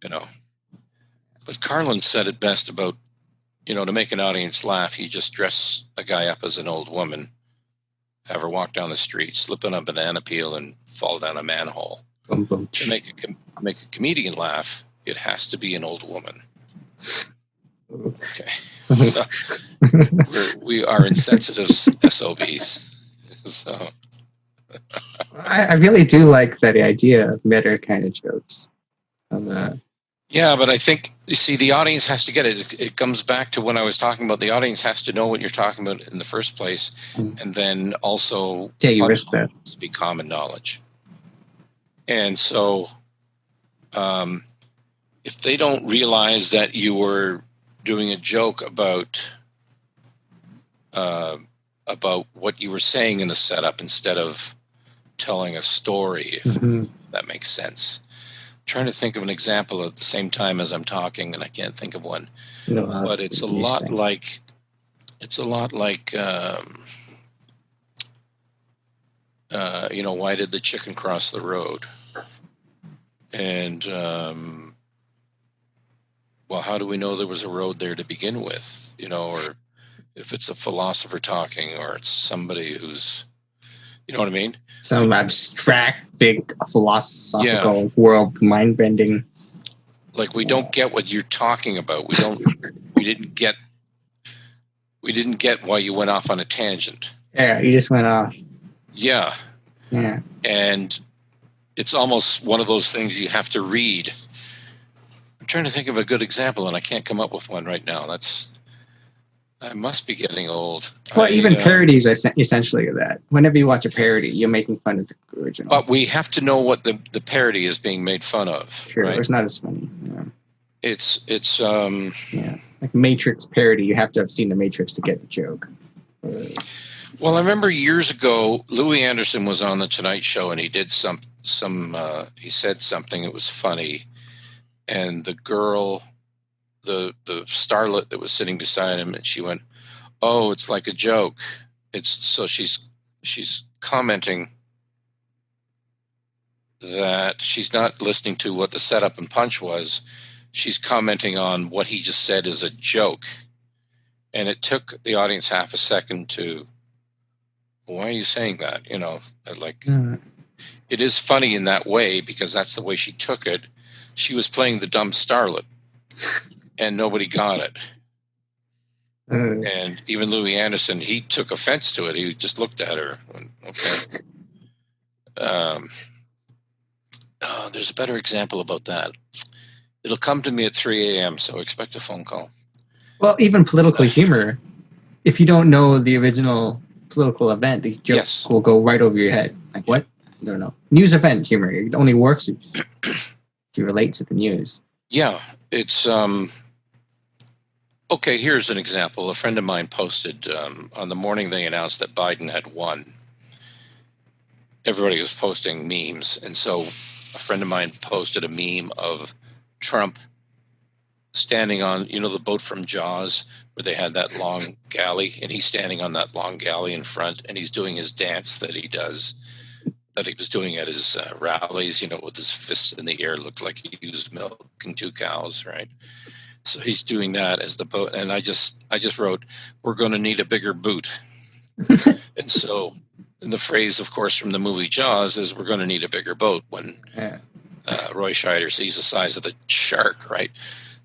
You know. But Carlin said it best about, to make an audience laugh, you just dress a guy up as an old woman, have her walk down the street, slip on a banana peel, and fall down a manhole. Boom, boom. To make a comedian laugh, it has to be an old woman. Okay. So we are insensitive SOBs. So I really do like that idea of meta kind of jokes. Yeah, but I think, you see, the audience has to get it. It comes back to when I was talking about the audience has to know what you're talking about in the first place, and then also you risk that to be common knowledge. And so, if they don't realize that you were doing a joke about what you were saying in the setup instead of telling a story, if that makes sense. Trying to think of an example at the same time as I'm talking, and I can't think of one. No, but it's a lot like why did the chicken cross the road? And how do we know there was a road there to begin with? Or if it's a philosopher talking, or it's somebody who's, you know what I mean? Some abstract, big philosophical world, mind-bending. Like, we don't get what you're talking about. We didn't get why you went off on a tangent. Yeah, you just went off. Yeah. Yeah. And it's almost one of those things you have to read. I'm trying to think of a good example, and I can't come up with one right now. I must be getting old. Well, even parodies are essentially that. Whenever you watch a parody, you're making fun of the original. But we have to know what the parody is being made fun of. Sure, right? It's not as funny. Yeah. It's like Matrix parody. You have to have seen the Matrix to get the joke. Well, I remember years ago, Louis Anderson was on the Tonight Show, and he did he said something that was funny, and the girl, the starlet that was sitting beside him, and she went, "Oh, it's like a joke." She's commenting that she's not listening to what the setup and punch was. She's commenting on what he just said is a joke. And it took the audience half a second to, why are you saying that? It is funny in that way because that's the way she took it. She was playing the dumb starlet and nobody got it. And even Louis Anderson, he took offense to it. He just looked at her. Okay. There's a better example about that. It'll come to me at 3 a.m., so expect a phone call. Well, even political humor, if you don't know the original political event, these jokes will go right over your head. Like, what? I don't know. News event humor. It only works if you relate to the news. Yeah. It's... Okay, here's an example. A friend of mine posted on the morning they announced that Biden had won. Everybody was posting memes, and so a friend of mine posted a meme of Trump standing on, the boat from Jaws where they had that long galley, and he's standing on that long galley in front, and he's doing his dance that he was doing at his rallies, with his fists in the air, looked like he was milking two cows, right? So he's doing that as the boat, and I just wrote, "We're going to need a bigger boot." And so, and the phrase, of course, from the movie Jaws is, "We're going to need a bigger boat." When Roy Scheider sees the size of the shark, right?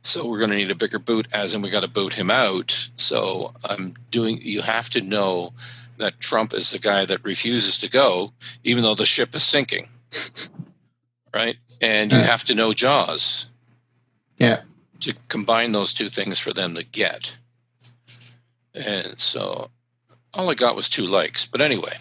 So we're going to need a bigger boot, as in we got to boot him out. So you have to know that Trump is the guy that refuses to go, even though the ship is sinking, right? And you have to know Jaws. Yeah. To combine those two things for them to get. And so all I got was 2 likes. But anyway.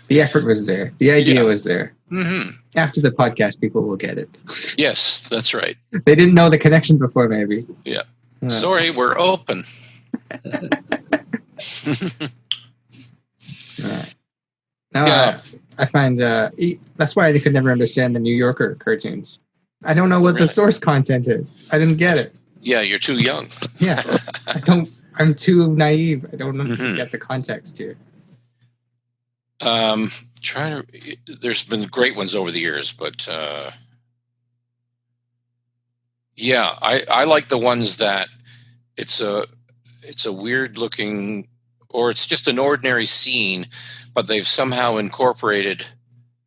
The effort was there. The idea was there. Mm-hmm. After the podcast, people will get it. Yes, that's right. They didn't know the connection before, maybe. Yeah. Sorry, we're open. I find that's why I could never understand the New Yorker cartoons. I don't know what the source content is. I didn't get it. Yeah, you're too young. Yeah, I'm too naive. I don't get the context here. There's been great ones over the years, but I like the ones that it's a weird looking, or it's just an ordinary scene, but they've somehow incorporated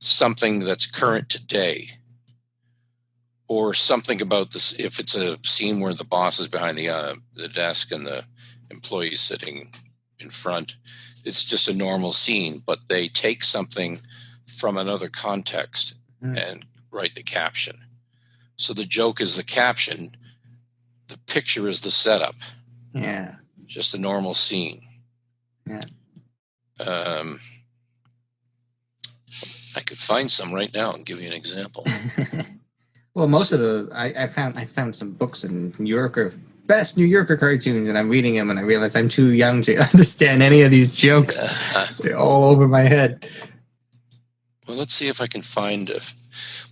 something that's current today, or something about this. If it's a scene where the boss is behind the desk and the employee's sitting in front, it's just a normal scene, but they take something from another context and write the caption. So the joke is the caption, the picture is the setup. Yeah. Just a normal scene. Yeah. I could find some right now and give you an example. Well, most of the I found some books in New Yorker, best New Yorker cartoons, and I'm reading them and I realize I'm too young to understand any of these jokes. They're all over my head. Well, let's see if I can find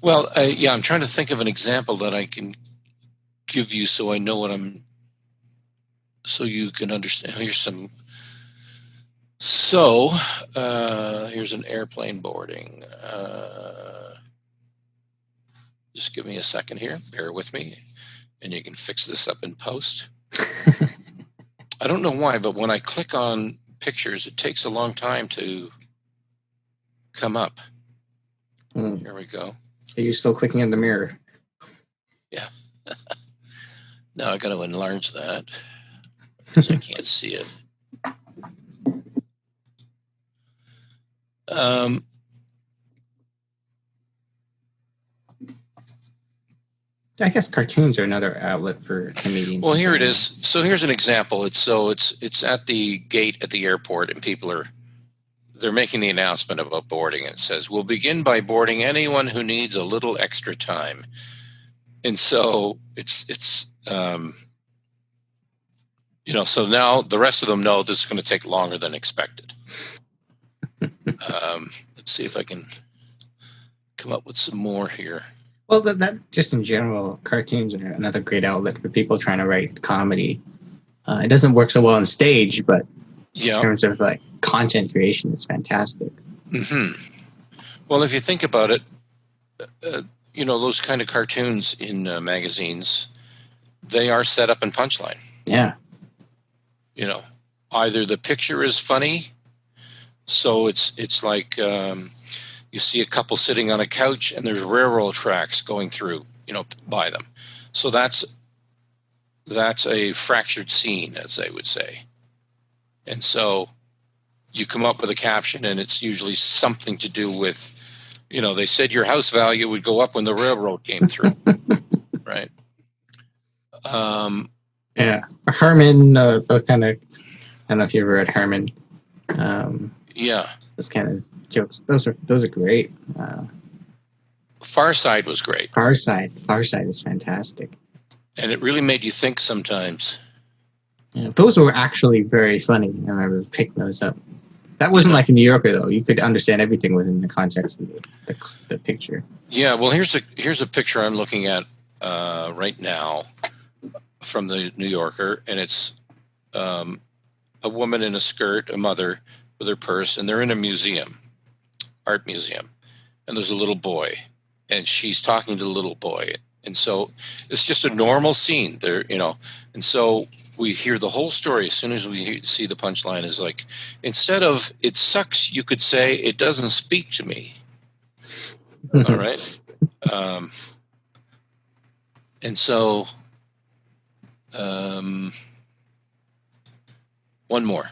I'm trying to think of an example that I can give you so I know so you can understand. Here's some. So, here's an airplane boarding. Just give me a second here. Bear with me, and you can fix this up in post. I don't know why, but when I click on pictures, it takes a long time to come up. Here we go. Are you still clicking in the mirror? Yeah. Now I got to enlarge that because I can't see it. I guess cartoons are another outlet for comedians. Well, here it is. So here's an example. It's at the gate at the airport, and they're making the announcement about boarding. It says, "We'll begin by boarding anyone who needs a little extra time." And so so now the rest of them know this is going to take longer than expected. Let's see if I can come up with some more here. Well, that just in general, cartoons are another great outlet for people trying to write comedy. It doesn't work so well on stage, but in terms of like content creation, it's fantastic. Mm-hmm. Well, if you think about it, those kind of cartoons in magazines, they are set up in punchline. Yeah. Either the picture is funny, so it's like you see a couple sitting on a couch and there's railroad tracks going through, by them. So that's a fractured scene, as they would say. And so you come up with a caption, and it's usually something to do with, they said your house value would go up when the railroad came through, right? Yeah, Herman, those kind of. I don't know if you ever read Herman. Those kind of jokes. Those are great. Far Side was great. Far Side is fantastic. And it really made you think sometimes. Yeah, those were actually very funny. I remember picking those up. That wasn't like a New Yorker, though. You could understand everything within the context of the picture. Yeah, well, here's a picture I'm looking at right now from the New Yorker, and it's a woman in a skirt, a mother with her purse, and they're in a museum, art museum, and there's a little boy, and she's talking to the little boy, and so it's just a normal scene there, and so we hear the whole story as soon as we see the punchline is like, instead of "it sucks," you could say "it doesn't speak to me." All right, and so one more.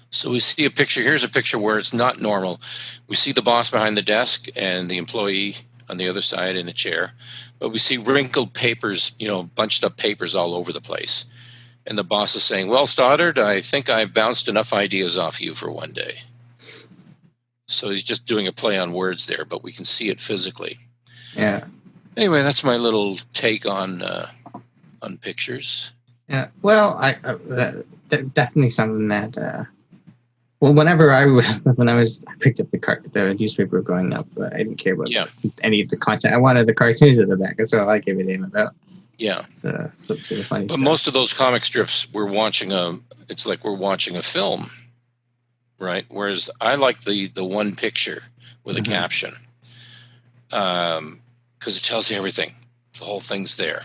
So we see a picture. Here's a picture where it's not normal. We see the boss behind the desk and the employee on the other side in a chair. But we see wrinkled papers, bunched up papers all over the place. And the boss is saying, well, Stoddard, I think I've bounced enough ideas off you for one day. So he's just doing a play on words there, but we can see it physically. Yeah. Anyway, that's my little take on pictures. Yeah. Well, definitely something that. Whenever I picked up the newspaper growing up, I didn't care about any of the content. I wanted the cartoons at the back. That's all I gave a damn about. Yeah. So flip to the funny but stuff. Most of those comic strips, it's like we're watching a film, right? Whereas I like the one picture with a caption, because it tells you everything. The whole thing's there.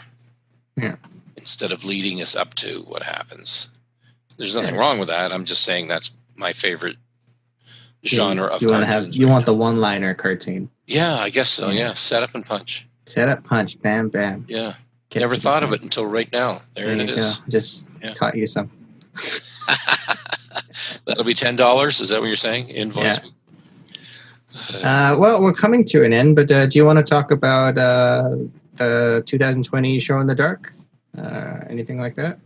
Yeah. Instead of leading us up to what happens. There's nothing wrong with that. I'm just saying that's my favorite genre of cartoons. You want the one-liner cartoon. Yeah, I guess so, yeah. Set up and punch. Set up, punch, bam, bam. Yeah. Never thought of it until right now. There it is. Go. Just taught you something. That'll be $10? Is that what you're saying? Invoice? Yeah. Well, we're coming to an end, but do you want to talk about the 2020 Show in the Dark? Anything like that?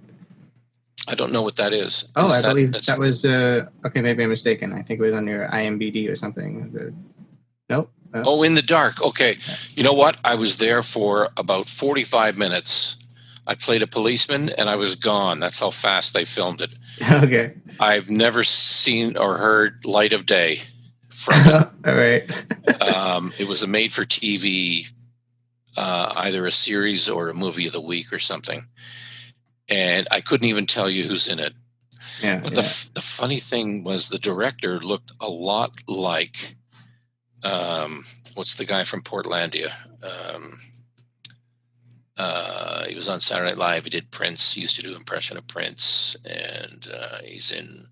I don't know what that is. Oh, I believe that was... okay, maybe I'm mistaken. I think it was on your IMDb or something. Nope. Oh, In the Dark. Okay. You know what? I was there for about 45 minutes. I played a policeman, and I was gone. That's how fast they filmed it. Okay. I've never seen or heard light of day from it. All right. It was a made-for-TV, either a series or a movie of the week or something. And I couldn't even tell you who's in it. Yeah. But the funny thing was the director looked a lot like, what's the guy from Portlandia? He was on Saturday Night Live. He did Prince. He used to do impression of Prince. And he's in...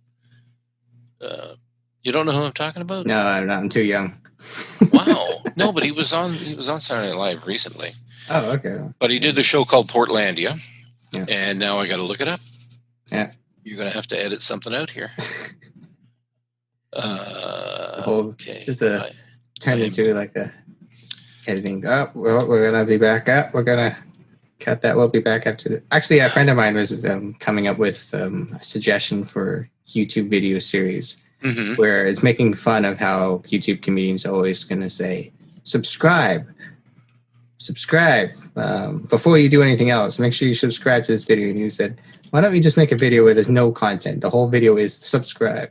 you don't know who I'm talking about? No, I'm not. I'm too young. Wow. No, but he was on Saturday Night Live recently. Oh, okay. But he did the show called Portlandia. Yeah. And now I got to look it up. Yeah. You're going to have to edit something out here. Okay. Just turn into like a editing. Oh, well, we're going to be back up. We're going to cut that. We'll be back after actually, a friend of mine was coming up with a suggestion for YouTube video series where it's making fun of how YouTube comedians are always going to say, subscribe. Before you do anything else, make sure you subscribe to this video. And he said, why don't we just make a video where there's no content? The whole video is subscribe.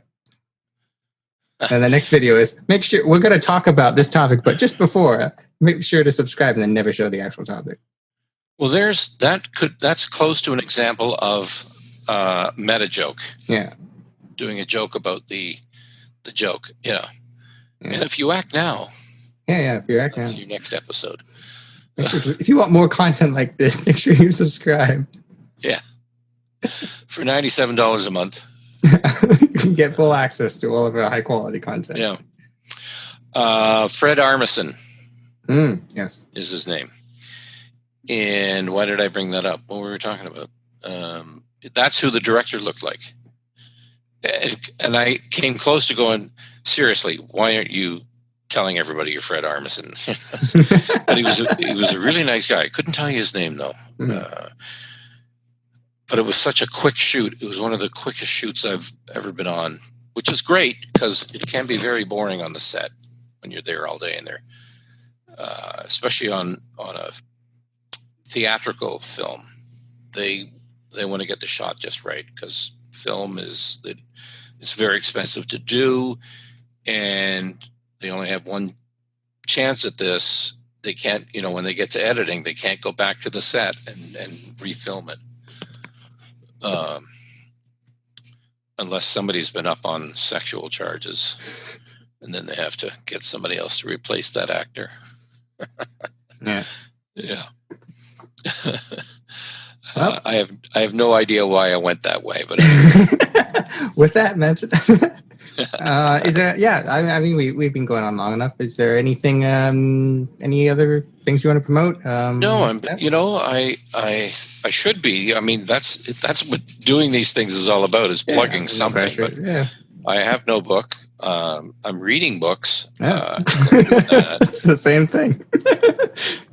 And the next video is make sure we're going to talk about this topic, but just before, make sure to subscribe and then never show the actual topic. Well, that's close to an example of meta joke. Yeah. Doing a joke about the joke. Yeah. And if you act now. Yeah. If you act now. That's your next episode. If you want more content like this, make sure you subscribe. Yeah. For $97 a month. You can get full access to all of our high quality content. Yeah. Fred Armisen. Yes. Is his name. And why did I bring that up? What were we talking about? That's who the director looked like. And I came close to going, seriously, why aren't you telling everybody you're Fred Armisen? But he was a really nice guy. I couldn't tell you his name, though. But it was such a quick shoot. It was one of the quickest shoots I've ever been on, which is great because it can be very boring on the set when you're there all day in there, especially on a theatrical film. They want to get the shot just right because film it's very expensive to do, and they only have one chance at this. They can't, when they get to editing, they can't go back to the set and refilm it. Unless somebody's been up on sexual charges, and then they have to get somebody else to replace that actor. Yeah. Well, I have no idea why I went that way, but with that mentioned, is there? Yeah, I mean, we've been going on long enough. Is there anything? Any other things you want to promote? No, I should be. I mean, that's what doing these things is all about, is plugging something. But I have no book. I'm reading books. Yeah. It's the same thing.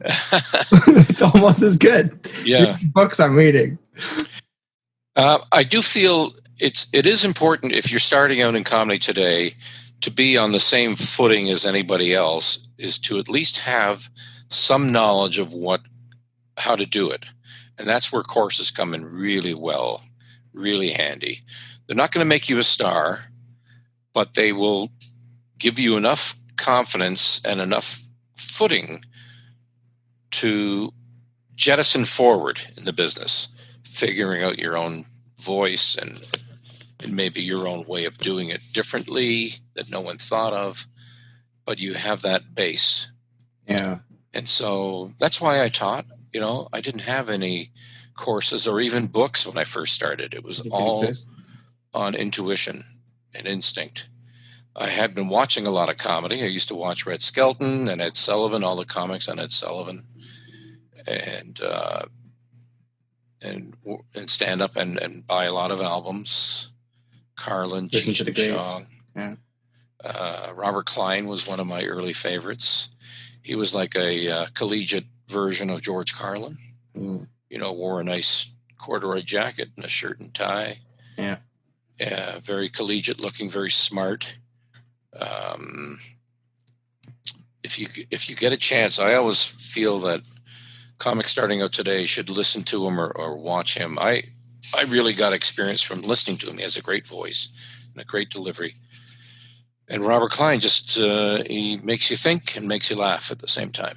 It's almost as good. Yeah. Books I'm reading. I do feel it is important if you're starting out in comedy today to be on the same footing as anybody else, is to at least have some knowledge of how to do it. And that's where courses come in really handy. They're not going to make you a star, but they will give you enough confidence and enough footing to jettison forward in the business, figuring out your own voice and maybe your own way of doing it differently that no one thought of, but you have that base. Yeah. And so that's why I taught. I didn't have any courses or even books when I first started. It was all on intuition and instinct. I had been watching a lot of comedy. I used to watch Red Skelton and Ed Sullivan, all the comics on Ed Sullivan, and stand up and buy a lot of albums. Carlin, Cheech and Chong. Yeah. Robert Klein was one of my early favorites. He was like a collegiate version of George Carlin. Mm. Wore a nice corduroy jacket and a shirt and tie. Yeah. Very collegiate looking, very smart. If you get a chance, I always feel that comics starting out today should listen to him or watch him. I really got experience from listening to him. He has a great voice and a great delivery. And Robert Klein just he makes you think and makes you laugh at the same time.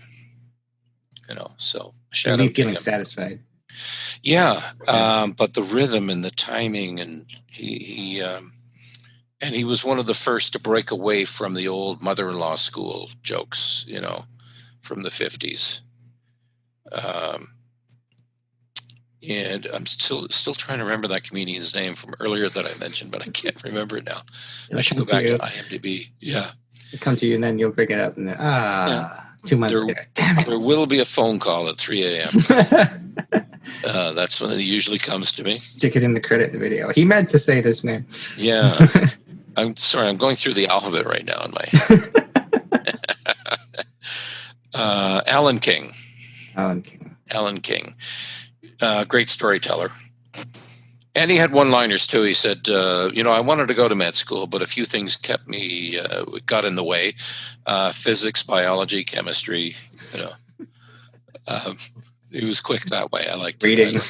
So shout out to feeling him. Satisfied. Yeah, but the rhythm and the timing, and he was one of the first to break away from the old mother-in-law school jokes, from the 50s. And I'm still trying to remember that comedian's name from earlier that I mentioned, but I can't remember it now. I should go back to IMDb. Yeah. It'll come to you, and then you'll bring it up, and then 2 months ago. Damn it. There will be a phone call at 3 a.m. That's when it usually comes to me. Stick it in the credit in the video. He meant to say this name. Yeah. I'm sorry. I'm going through the alphabet right now in my head. Alan King. Great storyteller. And he had one-liners too. He said, I wanted to go to med school, but a few things got in the way. Physics, biology, chemistry, he was quick that way. I liked reading.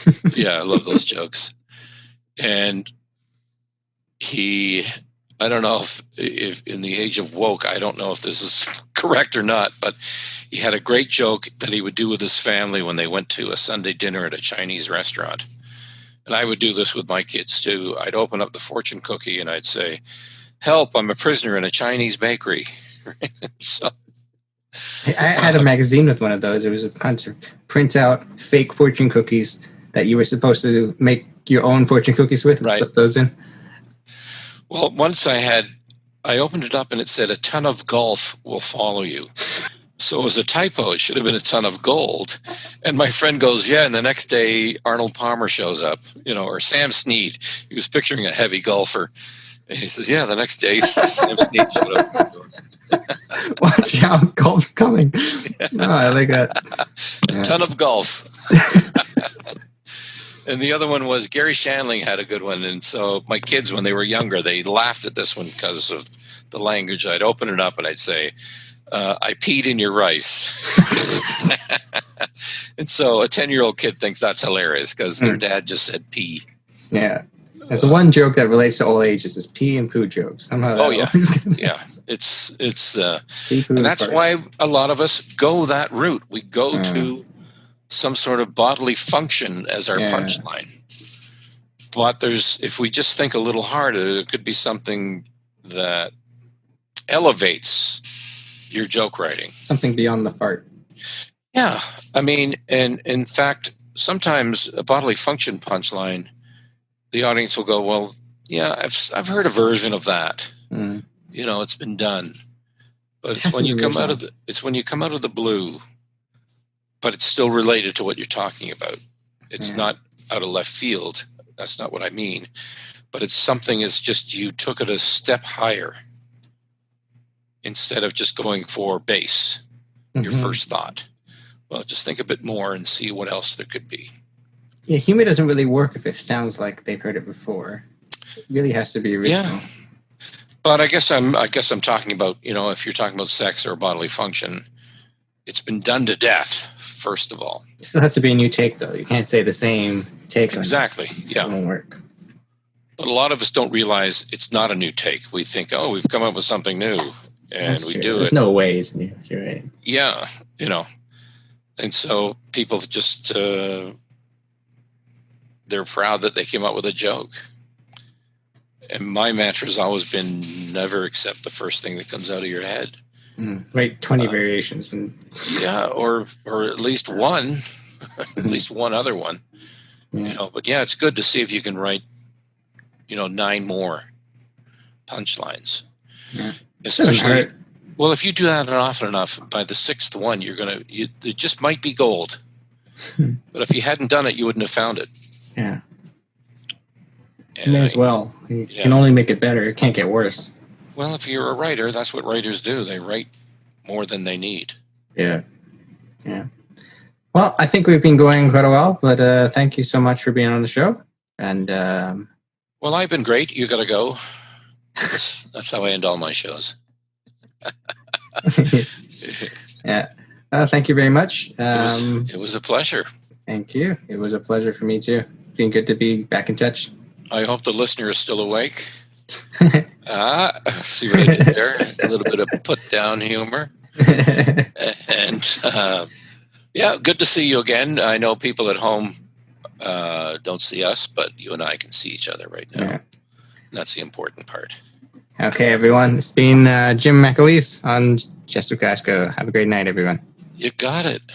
I love those jokes. And I don't know if in the age of woke, I don't know if this is correct or not, but he had a great joke that he would do with his family when they went to a Sunday dinner at a Chinese restaurant. And I would do this with my kids too. I'd open up the fortune cookie and I'd say, "Help, I'm a prisoner in a Chinese bakery." So, I had a magazine with one of those. It was a bunch of print out fake fortune cookies that you were supposed to make your own fortune cookies with and slip those in. Well, once I opened it up and it said, "A ton of golf will follow you." So it was a typo. It should have been a ton of gold. And my friend goes, "Yeah." And the next day, Arnold Palmer shows up, or Sam Snead. He was picturing a heavy golfer. And he says, "Yeah, the next day, Sam Snead showed up." Watch out, golf's coming. No, I like that. A ton of golf. And the other one was Gary Shandling had a good one. And so my kids, when they were younger, they laughed at this one because of the language. I'd open it up and I'd say, "I peed in your rice." And so a 10-year-old kid thinks that's hilarious because their dad just said pee. Yeah. That's the one joke that relates to all ages is pee and poo jokes. Somehow. Yeah. It's and that's why a lot of us go that route. We go to some sort of bodily function as our punchline. But if we just think a little harder, it could be something that elevates your joke writing. Something beyond the fart. Yeah. I mean, and in fact, sometimes a bodily function punchline, the audience will go, "Well, yeah, I've heard a version of that. It's been done." But it's when you come out of the blue, but it's still related to what you're talking about. It's not out of left field. That's not what I mean. But it's something that's just you took it a step higher instead of just going for base, your first thought. Well, just think a bit more and see what else there could be. Yeah, humor doesn't really work if it sounds like they've heard it before. It really has to be original. Yeah. But I guess I'm talking about, if you're talking about sex or bodily function, it's been done to death, first of all. It still has to be a new take, though. You can't say the same take. Exactly. Yeah. It won't work. But a lot of us don't realize it's not a new take. We think, we've come up with something new, and we do it. There's no way it's new. You're right. Yeah, and so people just they're proud that they came up with a joke. And my mantra's always been never accept the first thing that comes out of your head. Write 20 variations. Yeah, or at least one, at least one other one. Yeah. But yeah, it's good to see if you can write, 9 more punchlines. Yeah. Especially, well, if you do that often enough, by the 6th one, it just might be gold. But if you hadn't done it, you wouldn't have found it. Yeah. You may as well. You can only make it better. It can't get worse. Well, if you're a writer, that's what writers do. They write more than they need. Yeah. Yeah. Well, I think we've been going quite a while, but thank you so much for being on the show. And well, I've been great. You got to go. That's how I end all my shows. Yeah. Thank you very much. It was a pleasure. Thank you. It was a pleasure for me too. Been good to be back in touch. I hope the listener is still awake. See what I did there? A little bit of put-down humor. And, good to see you again. I know people at home don't see us, but you and I can see each other right now. Yeah. That's the important part. Okay, everyone. It's been Jim McAleese on Chester Casco. Have a great night, everyone. You got it.